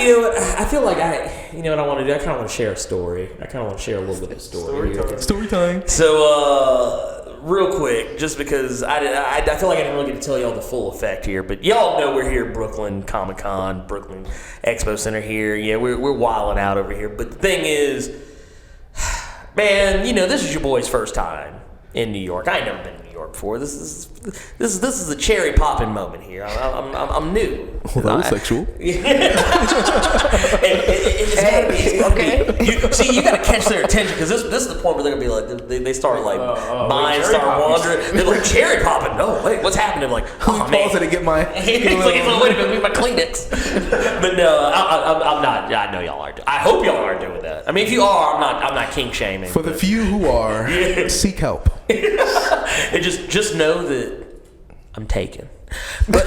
I feel like what I want to do. I kind of want to share a story. I kind of want to share a little bit of a story. Story time. So real quick, just because I feel like I didn't really get to tell y'all the full effect here, but y'all know we're here at Brooklyn Comic Con, Brooklyn Expo Center here. Yeah, we're wilding out over here. But the thing is, man, this is your boy's first time in New York. I ain't never been to New York before. This is a cherry popping moment here. I'm new. Well, that was sexual. It's gotta be, okay. You gotta catch their attention, because this is the point where they're gonna be like, they start like minds start wandering. They're like, cherry popping. No, wait, what's happening? I'm like, oh man. Pause it to get my. It's like, wait a minute, get my Kleenex. But no, I'm not. I know y'all are. I hope y'all aren't doing that. I mean, if you are, I'm not kink shaming. For the few who are, seek help. And just know that I'm taken. But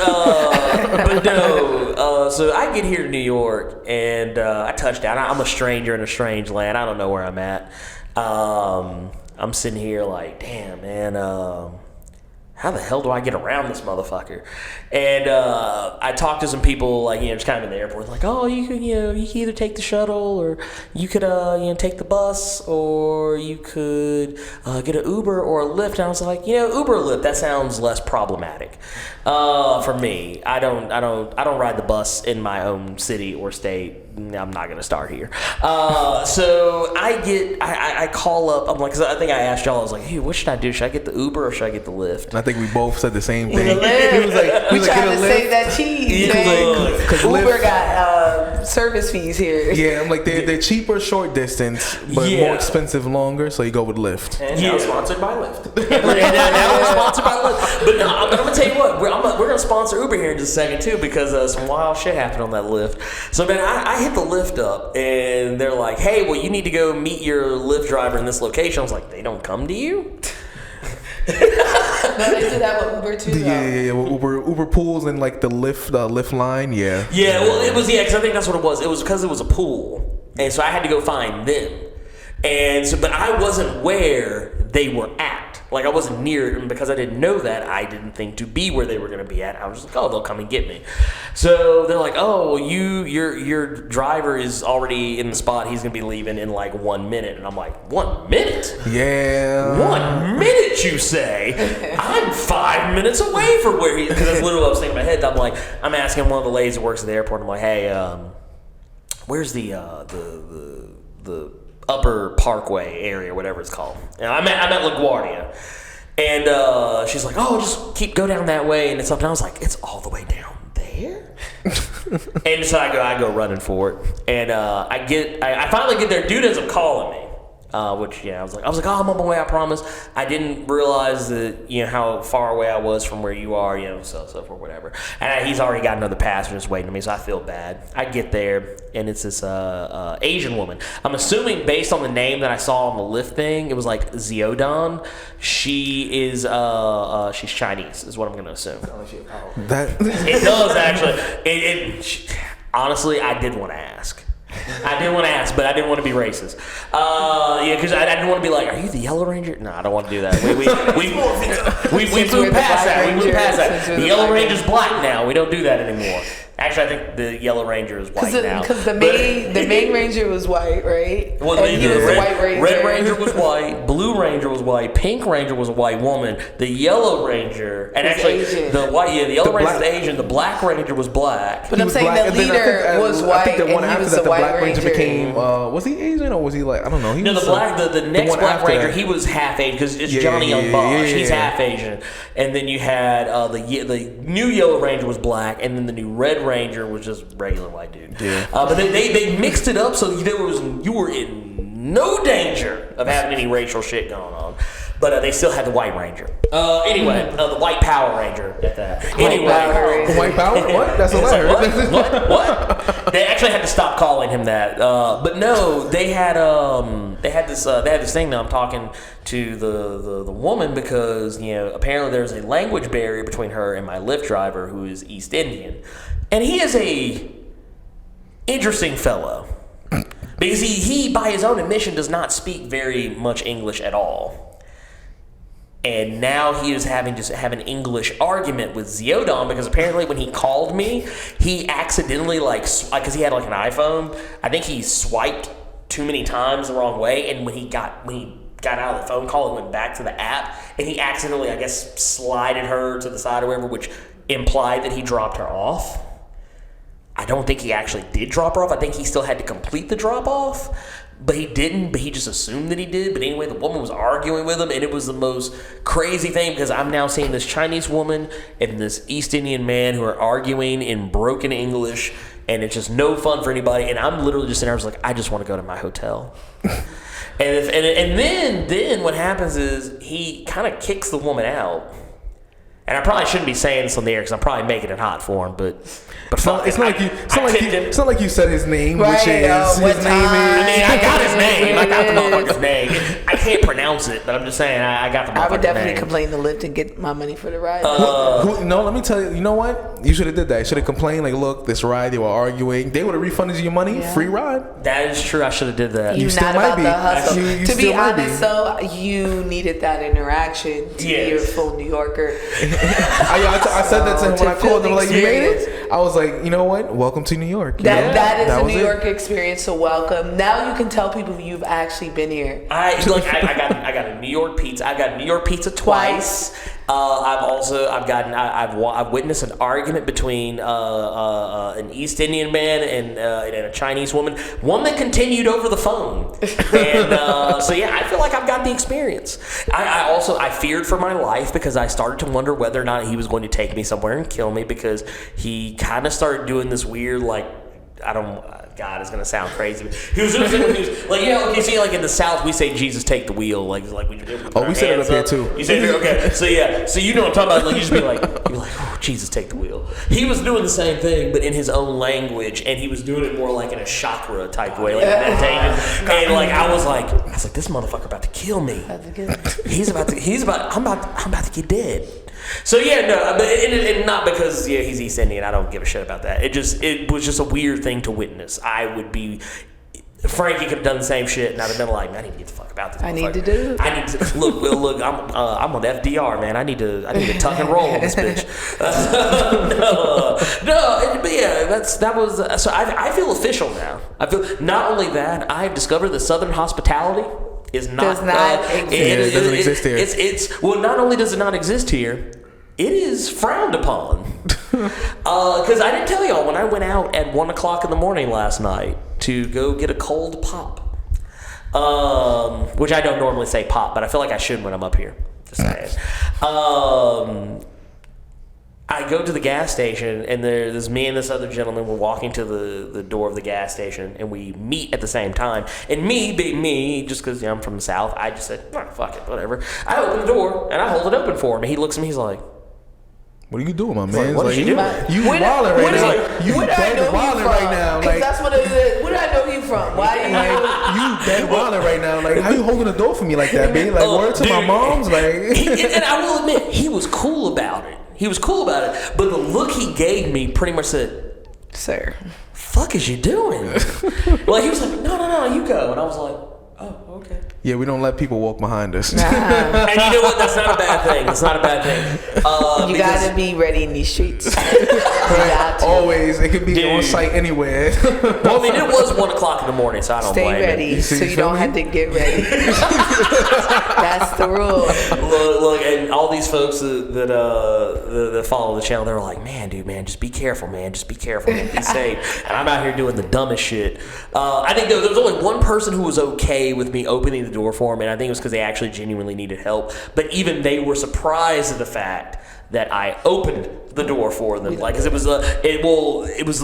no. So I get here to New York, and I touch down. I'm a stranger in a strange land. I don't know where I'm at. I'm sitting here like, damn, man. How the hell do I get around this motherfucker? And I talked to some people, like, just kind of in the airport, like, oh, you can either take the shuttle, or you could take the bus, or you could get an Uber or a Lyft. And I was like, Uber or Lyft, that sounds less problematic for me. I don't ride the bus in my own city or state. I'm not gonna start here. So I call up. I'm like, 'cause I think I asked y'all. I was like, hey, what should I do? Should I get the Uber or should I get the Lyft? And I think we both said the same thing. He was like, we trying to save that cheese. Because Uber got service fees here. Yeah, I'm like, they're cheaper short distance, but more expensive longer. So you go with Lyft. And now sponsored by Lyft. Now we're sponsored by Lyft. But no, I'm gonna tell you what, we're gonna sponsor Uber here in just a second too, because some wild shit happened on that Lyft. So man, I hit the Lyft up, and they're like, hey, well, you need to go meet your Lyft driver in this location. I was like, they don't come to you? No, they do that with Uber too. Yeah. Uber pools and like the Lyft line. Yeah. Yeah. Well, it was because I think that's what it was. It was because it was a pool, and so I had to go find them. And so, but I wasn't where they were at. Like, I wasn't near it, and because I didn't know that, I didn't think to be where they were going to be at. I was just like, oh, they'll come and get me. So they're like, oh, your driver is already in the spot. He's going to be leaving in like 1 minute. And I'm like, 1 minute? Yeah. 1 minute, you say? I'm 5 minutes away from where he is. Because that's literally what I was thinking in my head. I'm asking one of the ladies that works at the airport. I'm like, hey, where's the Upper Parkway area, whatever it's called. And I'm at LaGuardia. And she's like, oh, just go down that way. And it's up. And I was like, it's all the way down there? And so I go running for it. And I finally get there. Dude ends up calling me. I was like, oh, I'm on my way, I promise. I didn't realize that, how far away I was from where you are, so forth, whatever. And he's already got another passenger just waiting on me, so I feel bad. I get there, and it's this Asian woman. I'm assuming, based on the name that I saw on the Lyft thing, it was like Xiaodong. She is, she's Chinese, is what I'm going to assume. It does, actually. Honestly, I did want to ask. But I didn't want to be racist. Because I didn't want to be like, are you the Yellow Ranger? No, I don't want to do that. We flew past that. The Yellow Ranger's black now. We don't do that anymore. Actually, I think the Yellow Ranger is white now. Because the main Ranger was white, right? Well, and he was the White Ranger. Red Ranger was white. Blue Ranger was white. Pink Ranger was a white woman. The Yellow Ranger, and actually Asian. the Yellow Ranger was Asian. The Black Ranger was black. But I'm saying the leader was white, I think the one and he after was that, the the White Black Ranger Ranger became. Was he Asian or was he like? I don't know. No, the next Black Ranger, he was half Asian because it's Johnny Young Bosch. He's half Asian, and then you had the new Yellow Ranger was black, and then the new Red Ranger was just regular white dude. Yeah. But they mixed it up so you were in no danger of having any racial shit going on. But they still had the White Ranger. Anyway, the White Power Ranger at that. White Power? What? That's what I heard. What? They actually had to stop calling him that. But no, they had this thing. Now I'm talking to the woman because apparently there's a language barrier between her and my Lyft driver who is East Indian, and he is a interesting fellow because he by his own admission does not speak very much English at all. And now he is having to have an English argument with Xiaodong because apparently when he called me, he accidentally because he had like an iPhone, I think he swiped too many times the wrong way, and when he got out of the phone call and went back to the app, and he accidentally, I guess, slided her to the side or whatever, which implied that he dropped her off. I don't think he actually did drop her off. I think he still had to complete the drop off, but he didn't. But he just assumed that he did. But anyway, the woman was arguing with him, and it was the most crazy thing because I'm now seeing this Chinese woman and this East Indian man who are arguing in broken English, and it's just no fun for anybody. And I'm literally just sitting there, I was like, I just want to go to my hotel. and then what happens is he kind of kicks the woman out. And I probably shouldn't be saying this on the air because I'm probably making it hot for him, but it's not like you said his name, right, which is his name is. I mean, I got his name. I got the motherfucker's name. I can't pronounce it, but I'm just saying I got the motherfucker's name. I would definitely complain to Lyft and get my money for the ride. No, let me tell you. You know what? You should have did that. You should have complained. Like, look, this ride, they were arguing. They would have refunded you your money. Yeah. Free ride. That is true. I should have did that. You still not might about be. the hustle. You to be still might honest, though, you needed that interaction to be your full New Yorker. I said that to him when I called them. Like, you made it. I was like, you know what? Welcome to New York. That is a New York experience. So welcome. Now you can tell people you've actually been here. I got a New York pizza. I got New York pizza twice. I've witnessed an argument between an East Indian man and a Chinese woman. One that continued over the phone. And so yeah, I feel like I've got the experience. I feared for my life because I started to wonder whether or not he was going to take me somewhere and kill me because he kind of started doing this weird God, it's gonna sound crazy. He was doing like, you see, like in the South, we say Jesus take the wheel, like we say it up here too. You say it here, okay? So you know what I'm talking about. Like you just be like, oh, Jesus take the wheel. He was doing the same thing, but in his own language, and he was doing it more like in a chakra type way, like meditation. And like I was like, this motherfucker about to kill me. I'm about to get dead. So yeah, no, but and not because he's East Indian. I don't give a shit about that. It was just a weird thing to witness. Frankie could have done the same shit, and I'd have been like, man, I need to get the fuck about this. I need to do it. I need to look. I'm on FDR, man. I need to tuck and roll on this bitch. But yeah, that was. So I feel official now. I feel not only that I've discovered that Southern hospitality is not exist. It doesn't exist here. It's not only does it not exist here, it is frowned upon. Because I didn't tell y'all when I went out at 1:00 in the morning last night to go get a cold pop, which I don't normally say pop, but I feel like I should when I'm up here. Just saying. I go to the gas station, and there's me and this other gentleman. We're walking to the door of the gas station, and we meet at the same time. And me, being me, just because I'm from the South, I just said, oh, fuck it, whatever. I open the door, and I hold it open for him. And he looks at me, he's like, what are you doing, my man? What are you doing? You wilding right now. You dead wilding right now. Because that's what it is. Where do I know you from? Why are you dead wilding right now? Like, how you holding the door for me like that, babe? Like, word to my mom's? Like, and I will admit, he was cool about it. But the look he gave me pretty much said, sir, fuck is you doing? Like, he was like, no, you go. And I was like, oh, okay. Yeah, we don't let people walk behind us. And you know what? That's not a bad thing. You gotta be ready in these streets. Always. It could be on site anywhere. Well, I mean, it was 1:00 in the morning, so I don't blame ready, it. so you don't have to get ready. That's the rule. Look, and all these folks that follow the channel, they're like, man, just be careful, man. Just be careful, man. Be safe. And I'm out here doing the dumbest shit. I think there was only one person who was okay with me opening the door for him, and I think it was because they actually genuinely needed help. But even they were surprised at the fact that I opened the door for them, like, because it was the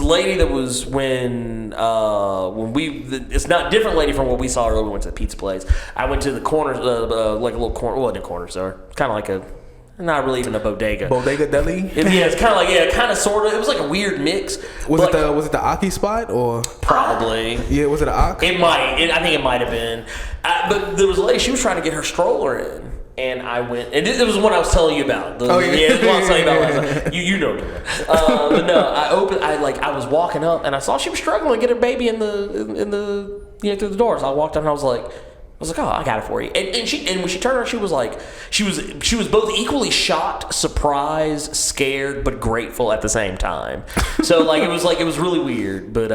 lady that was when it's not different lady from what we saw earlier. We went to the pizza place. I went to the corner, like a little corner. Well, it wasn't a corner store, kind of like a. Not really even a bodega. Bodega deli? It's kind of like, kind of sort of. It was like a weird mix. Was it the Aki spot or? Probably. Yeah, was it an Aki? I think it might have been. But there was a lady, she was trying to get her stroller in. And I went, and it was the one I was telling you about. The one I was telling you about last night. You know it. But no, I was walking up and I saw she was struggling to get her baby in the through the door. So I walked up and I was like, oh, I got it for you. And when she turned around, she was like, she was both equally shocked, surprised, scared, but grateful at the same time. So like it was really weird. But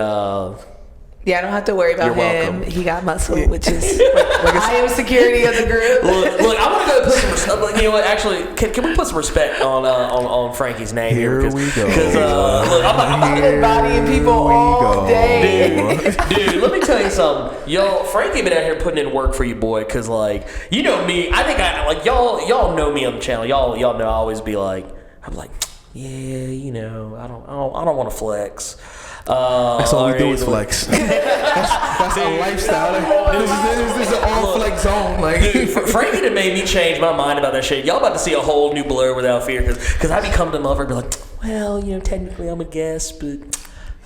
Yeah, I don't have to worry about You're him. welcome. He got muscle, which is I am security of the group. Look, I'm gonna go put some respect. You know what? Actually, can we put some respect on Frankie's name here? Here we go. Because look, I've been bodying people all day. Dude, let me tell you something. Yo, Frankie been out here putting in work for you, boy. Because like, you know me. I think y'all know me on the channel. Y'all know I always be like, I'm like, yeah, you know, I don't want to flex. That's all we do is flex. That's our lifestyle. This is an all flex zone. Like, dude, Frankie done made me change my mind about that shit. Y'all about to see a whole new Blerd without fear, because I be coming to him over and be like, well, you know, technically I'm a guest, but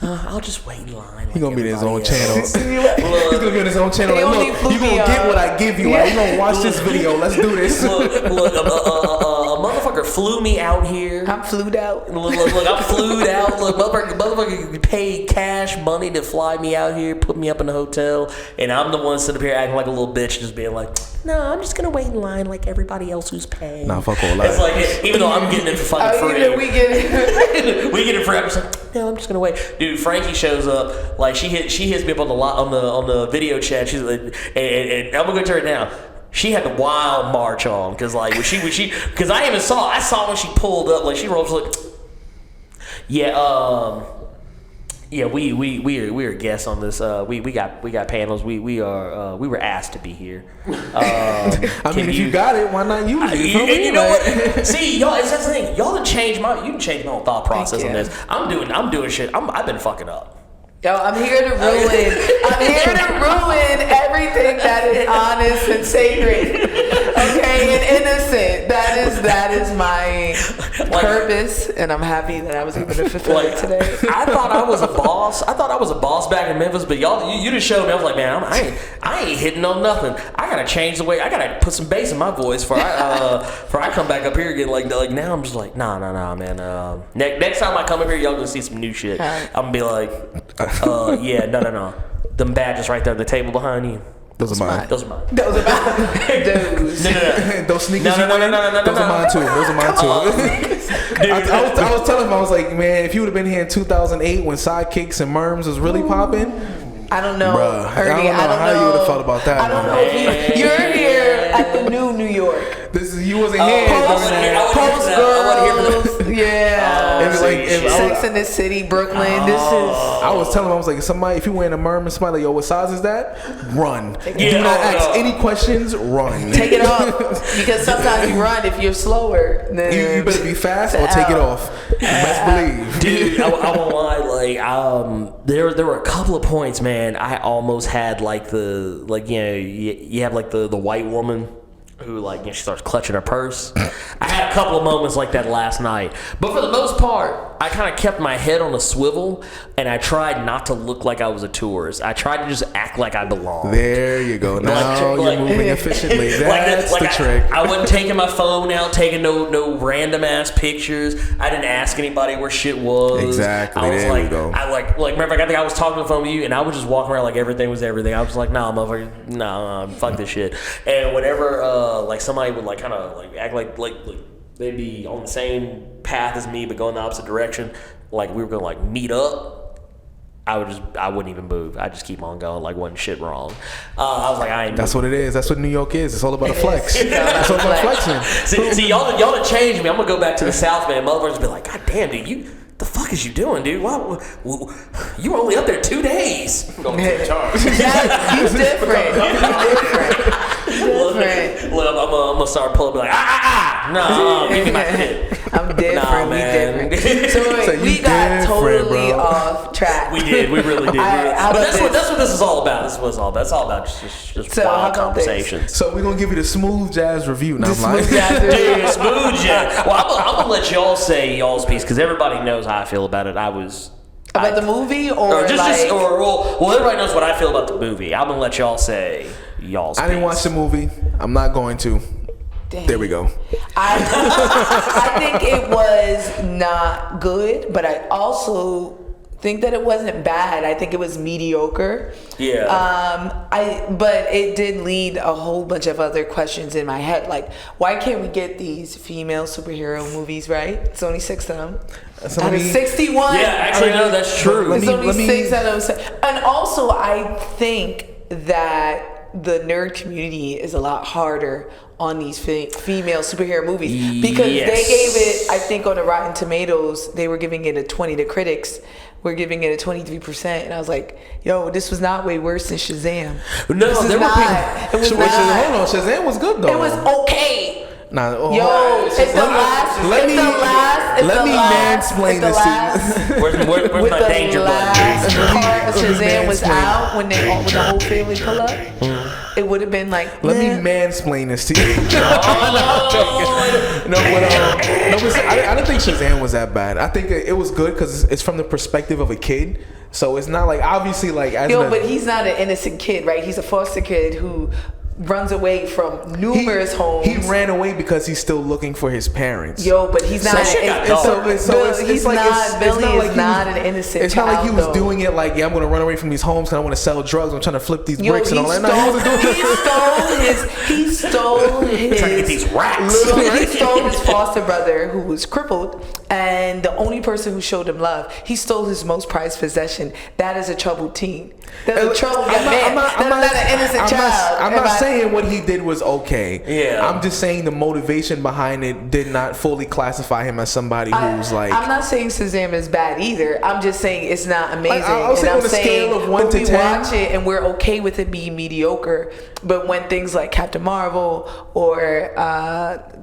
I'll just wait in line. He gonna be in his own channel. He's Look, gonna be in his own channel. Like, look, you gonna get what I give you. Right? You gonna watch this video. Let's do this. Look, a motherfucker flew me out here. I'm flued out. Look, I'm flued out. Look, motherfucker paid cash money to fly me out here, put me up in the hotel, and I'm the one sitting up here acting like a little bitch, just being like, no, I'm just gonna wait in line like everybody else who's paying. Nah, fuck all that. It's like, even though I'm getting it for fucking free. We get it. We get it free. I'm just like, no, I'm just gonna wait. Dude, Frankie shows up, like she hits me up on the video chat. She's like, and I'm gonna go to her now. She had the wild march on, because like when she because I saw when she pulled up, like she rolls like, yeah, we are guests on this. We got panels. We were asked to be here. I mean, if you got it, why not use it? You know what? See, y'all, it's that thing. Y'all done changed my whole thought process on this. I'm doing shit. I've been fucking up. Yo, I'm here to ruin. I'm here to ruin everything that is honest and sacred, okay, and innocent. That is my purpose, and I'm happy that I was able to fulfill it today. I thought I was a boss. I thought I was a boss back in Memphis, but y'all, you just showed me. I was like, man, I ain't hitting on nothing. I gotta change the way. I gotta put some bass in my voice for I come back up here again. Like now, I'm just like, nah, man. Next time I come up here, y'all gonna see some new shit. I'm gonna be like. Yeah, no. Them badges right there on the table behind you. Those are mine. Those are mine. No. Those sneakers. No. Those are mine too. I was telling him, I was like, man, if you would have been here in 2008 when Sidekicks and Merms was really popping, I don't know. Bruh, Ernie, I don't know how you would have felt about that. I don't know if you're here at the New York. You wasn't here during that. Post Girls, yeah. Sex in the City, Brooklyn. I was telling him, I was like, if you wearing a Merm and somebody like, yo, what size is that? Run. Do not ask any questions. Run. Take it off, because sometimes you run if you're slower. You better be fast or take it off. Best believe, dude. I won't lie. Like, there were a couple of points, man. I almost had like you have like the white woman who, like, she starts clutching her purse. I had a couple of moments like that last night. But for the most part, I kind of kept my head on a swivel, and I tried not to look like I was a tourist. I tried to just act like I belonged. There you go. Now you're moving efficiently. That's the trick. I wasn't taking my phone out, taking no random-ass pictures. I didn't ask anybody where shit was. Exactly. I was there like, we go. Remember, I think I was talking on the phone with you, and I was just walking around like everything was everything. I was like, nah, motherfucker, nah, fuck this shit. And whenever, like, somebody would, like, kind of, like, act like they'd be on the same path as me but going the opposite direction, like we were gonna like meet up, I wouldn't even move. I'd just keep on going like wasn't shit wrong. I was like, I ain't. That's what it is. That's what New York is. It's all about a flex. It's all about flexing. See, y'all done changed me. I'm gonna go back to the South, man. Motherfuckers be like, God damn, dude, the fuck is you doing, dude? Why, you were only up there 2 days. He's different. Look, I'm gonna start pulling, be like, no, give me my shit. I'm different. Man. We different. So we got totally off track. We did. We really did. But that's what this is all about. This was all about. It's all about just wild conversations. So we're gonna give you the smooth jazz review. Now, smooth jazz. Well, I'm gonna let y'all say y'all's piece because everybody knows how I feel about it. About the movie, or everybody knows what I feel about the movie. I'm gonna let y'all say y'all's. I didn't watch the movie. I'm not going to. Dang. There we go. I think it was not good, but I also think that it wasn't bad. I think it was mediocre. Yeah. But it did lead a whole bunch of other questions in my head. Like, why can't we get these female superhero movies, right? It's only 6 of them. Out of 61. Yeah, actually, no, that's true. It's only 6 out of 7. And also, I think that the nerd community is a lot harder on these female superhero movies because they gave it, I think on the Rotten Tomatoes, they were giving it a 20. The critics were giving it a 23%, and I was like, yo, this was not way worse than Shazam. No, Hold on, Shazam was good though. It was okay. Nah, let me mansplain this to you. Where's my danger button? Last part of Shazam was out when the whole family pull up. It would have been like. Let me mansplain this to you. I don't think Shazam was that bad. I think it was good because it's from the perspective of a kid. So it's not like obviously like. But he's not an innocent kid, right? He's a foster kid who runs away from numerous homes. He ran away because he's still looking for his parents. But he's not. Billy is not an innocent child. It's not like he was doing it like, I'm going to run away from these homes because I want to sell drugs. I'm trying to flip these bricks and all that. He stole his. Trying to get these racks. He stole his foster brother who was crippled, and the only person who showed him love. He stole his most prized possession. That is a troubled teen. That's a troubled young man. That's not an innocent child. I'm not saying what he did was okay. Yeah. I'm just saying the motivation behind it did not fully classify him as somebody who's like. I'm not saying Shazam is bad either. I'm just saying it's not amazing. I'll say on a scale of 1 to 10. We watch it and we're okay with it being mediocre. But when things like Captain Marvel or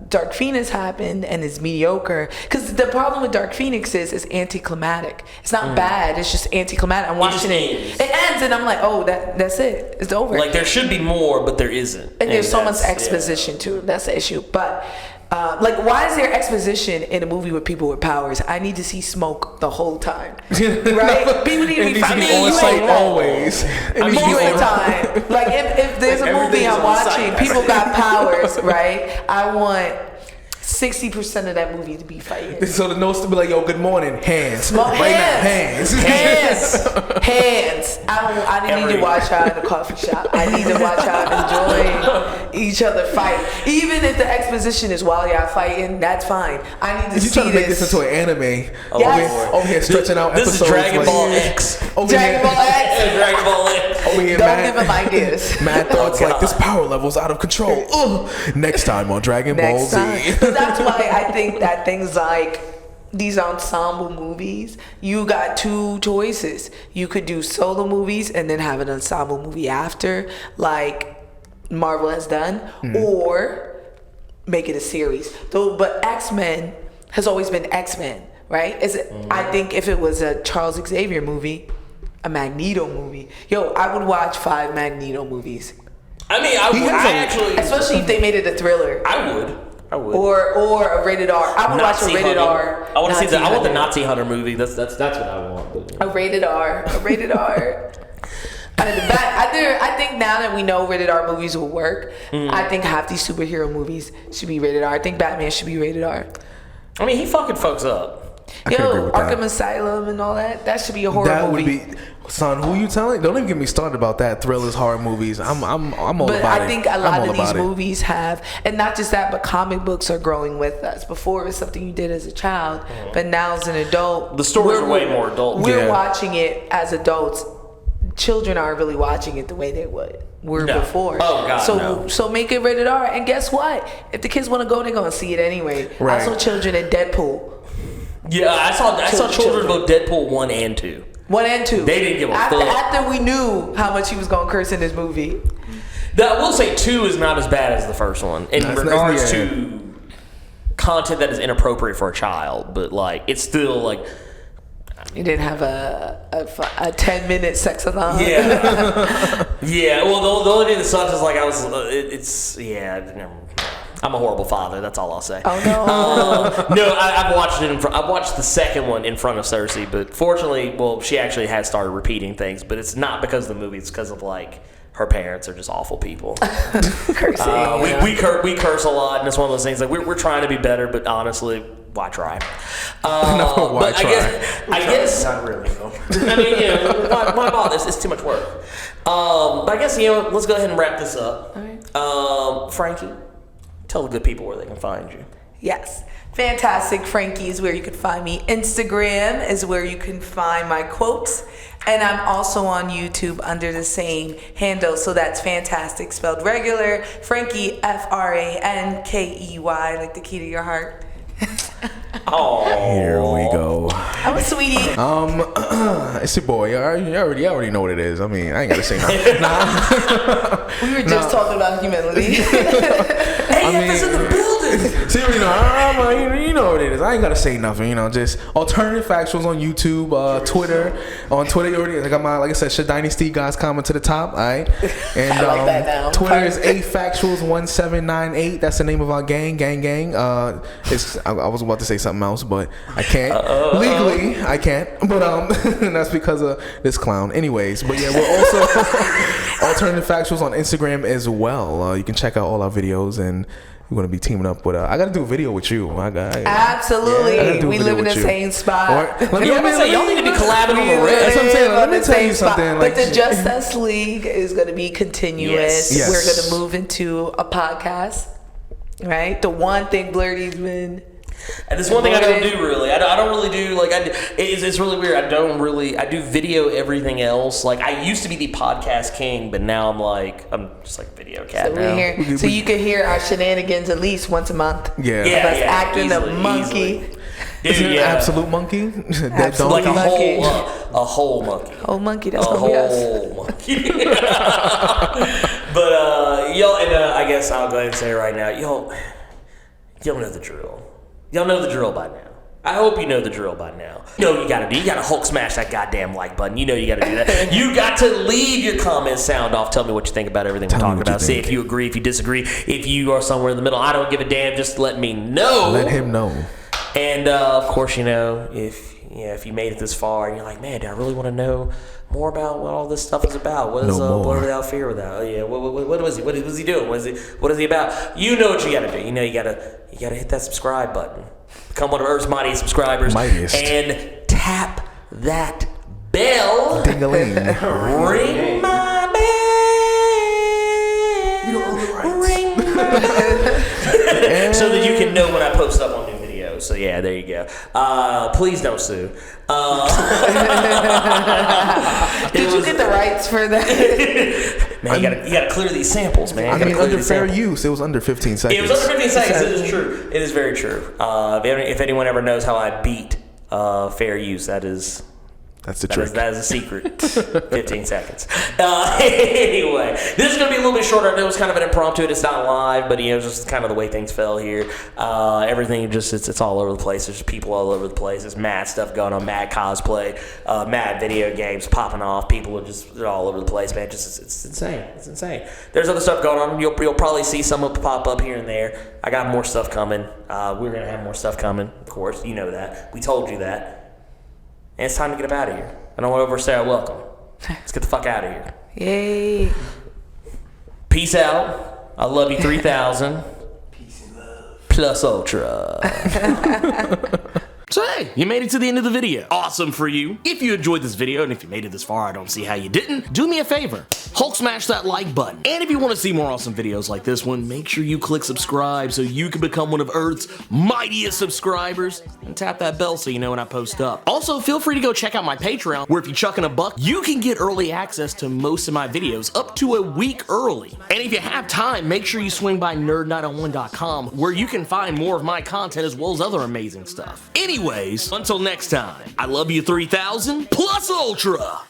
Dark Phoenix happened and it's mediocre, because the problem with Dark Phoenix is it's anticlimactic. It's not bad. It's just anticlimactic. I'm watching it. It ends and I'm like, oh, that's it. It's over. Like there should be more, but there isn't. And there's so much exposition too. That's the issue. But like, why is there exposition in a movie with people with powers? I need to see smoke the whole time, right? People need to be on site always. Most of the time. Like if there's a movie I'm watching, people got powers, right? I want 60% of that movie to be fighting. So the notes to be like, yo, good morning, hands. Hands. I need to watch y'all in the coffee shop. I need to watch y'all enjoy each other fight. Even if the exposition is while y'all fighting, that's fine. I need to see this. You trying to make this into an anime? Yes. Over here stretching out this episodes. This is Dragon Ball X. Dragon Ball X. Over here, don't give him ideas. Mad thoughts like this power level's out of control. Next time on Dragon Ball Z. But that's why I think that things like these ensemble movies, you got 2 choices. You could do solo movies and then have an ensemble movie after, like Marvel has done, or make it a series. But X-Men has always been X-Men, right? I think if it was a Charles Xavier movie, a Magneto movie, I would watch 5 Magneto movies. I mean, I actually, especially if they made it a thriller. I would. Or a rated R. I would watch a rated R. I want to see that. I want the Nazi Hunter movie. That's what I want. A rated R. I think now that we know rated R movies will work, I think half these superhero movies should be rated R. I think Batman should be rated R. I mean, he fucking folks up. Arkham Asylum and all that. That should be a horror movie. Would be, son, who you telling? Don't even get me started about that. Thrillers, horror movies. I'm all about it. But I think a lot of these movies have, and not just that, but comic books are growing with us. Before it was something you did as a child, but now as an adult, the stories are way more adult. We're watching it as adults. Children aren't really watching it the way they were before. Oh God, so make it rated R. And guess what? If the kids want to go, they're gonna see it anyway. Right. I saw children in Deadpool. Yeah, I saw children vote Deadpool 1 and 2. 1 and 2. They didn't give a fuck. After we knew how much he was gonna curse in this movie. I will say 2 is not as bad as the first one in regards to content that is inappropriate for a child, but like it's still like. You didn't have a 10-minute sexathon. Yeah. Yeah. Well, the only thing that sucks is like I was. I'm a horrible father. That's all I'll say. Oh no. No, I've watched it. I've watched the second one in front of Cersei, but fortunately, she actually has started repeating things. But it's not because of the movie. It's because of like her parents are just awful people. Cursing. We curse a lot, and it's one of those things like we're trying to be better, but honestly, why try? No, why but try? I guess Not really, no. I mean, you know, why bother? It's too much work. But I guess, you know, let's go ahead and wrap this up. All right. Frankie, tell the good people where they can find you. Yes. Fantastic Frankie is where you can find me. Instagram is where you can find my quotes. And I'm also on YouTube under the same handle. So that's Fantastic, spelled regular. Frankie, Frankey, like the key to your heart. Oh, Here we go. I'm a sweetie. It's your boy. You already know what it is. I mean, I ain't gotta say nothing. We were just talking about humility. AF is in the building. See, you know what it is. I ain't gotta say nothing. You know, just alternative factuals on YouTube, Twitter. On Twitter, you already like I said, Shit Dynasty guys comment to the top. All right, and I like that now. Twitter is AFactuals1798. That's the name of our gang. I was about to say something else, but I can't. Legally, I can't. But that's because of this clown. Anyways, but yeah, we're also alternative factuals on Instagram as well. You can check out all our videos, and we're gonna be teaming up with. I gotta do a video with you. Absolutely, we live in the same spot. Y'all need to be collabing on the red. That's what I'm saying. Let me tell you something. But the Just Us League is gonna be continuous. Yes. We're gonna move into a podcast. Right, the one thing Blerdy's been. And this one thing I don't do really. I don't really do like it's really weird. I do video everything else. Like I used to be the podcast king, but now I'm just like video cat So now. we're here. So you can hear our shenanigans at least once a month. Yeah. Yeah, Of us acting easily, a monkey. easily. Is it Dude, an yeah. absolute monkey? That Like donkey? a whole monkey. Oh, monkey, that's A gonna be us. whole monkey. But y'all, and I guess I'll go ahead and say it right now, y'all know the drill. Y'all know the drill by now. I hope you know the drill by now. You know what you gotta do. You gotta Hulk smash that goddamn like button. You know you gotta do that. You got to leave your comments sound off. Tell me what you think about everything we're talking about. Say if you agree, if you disagree, if you are somewhere in the middle. I don't give a damn. Just let me know. Let him know. And of course, you know, if you made it this far and you're like, man, do I really want to know more about what all this stuff is about? What is Blerd Without Fear without? Yeah, what was he? What was he doing? What is he about? You know what you gotta do. You know you gotta hit that subscribe button. Become one of Earth's mightiest subscribers. Mightiest. And tap that bell. Ding-a-ling. Ring my bell. We don't own the rights. Ring my bell. So that you can know when I post up on new videos. So yeah, there you go. Please don't sue. Did you get the rights for that? Man, you gotta clear these samples, man. I mean, under fair use, it was under 15 seconds. It was under 15 seconds. It is true. It is very true. If anyone ever knows how I beat fair use, That's the trick. That is a secret. 15 seconds. Anyway, this is going to be a little bit shorter. I know it's kind of an impromptu. It's not live, but just kind of the way things fell here. Everything it's all over the place. There's people all over the place. There's mad stuff going on, mad cosplay, mad video games popping off. People they're all over the place, man. It's insane. It's insane. There's other stuff going on. You'll probably see some pop up here and there. I got more stuff coming. We're going to have more stuff coming, of course. You know that. We told you that. And it's time to get up out of here. I don't want to overstay our welcome. Let's get the fuck out of here. Yay. Peace out. I love you 3000. Peace and love. Plus ultra. So hey, you made it to the end of the video. Awesome for you. If you enjoyed this video, and if you made it this far, I don't see how you didn't, do me a favor. Hulk smash that like button. And if you want to see more awesome videos like this one, make sure you click subscribe so you can become one of Earth's mightiest subscribers. And tap that bell so you know when I post up. Also, feel free to go check out my Patreon, where if you chuck in $1, you can get early access to most of my videos up to a week early. And if you have time, make sure you swing by nerd901.com, where you can find more of my content as well as other amazing stuff. Anyways, until next time, I love you 3000 plus ultra.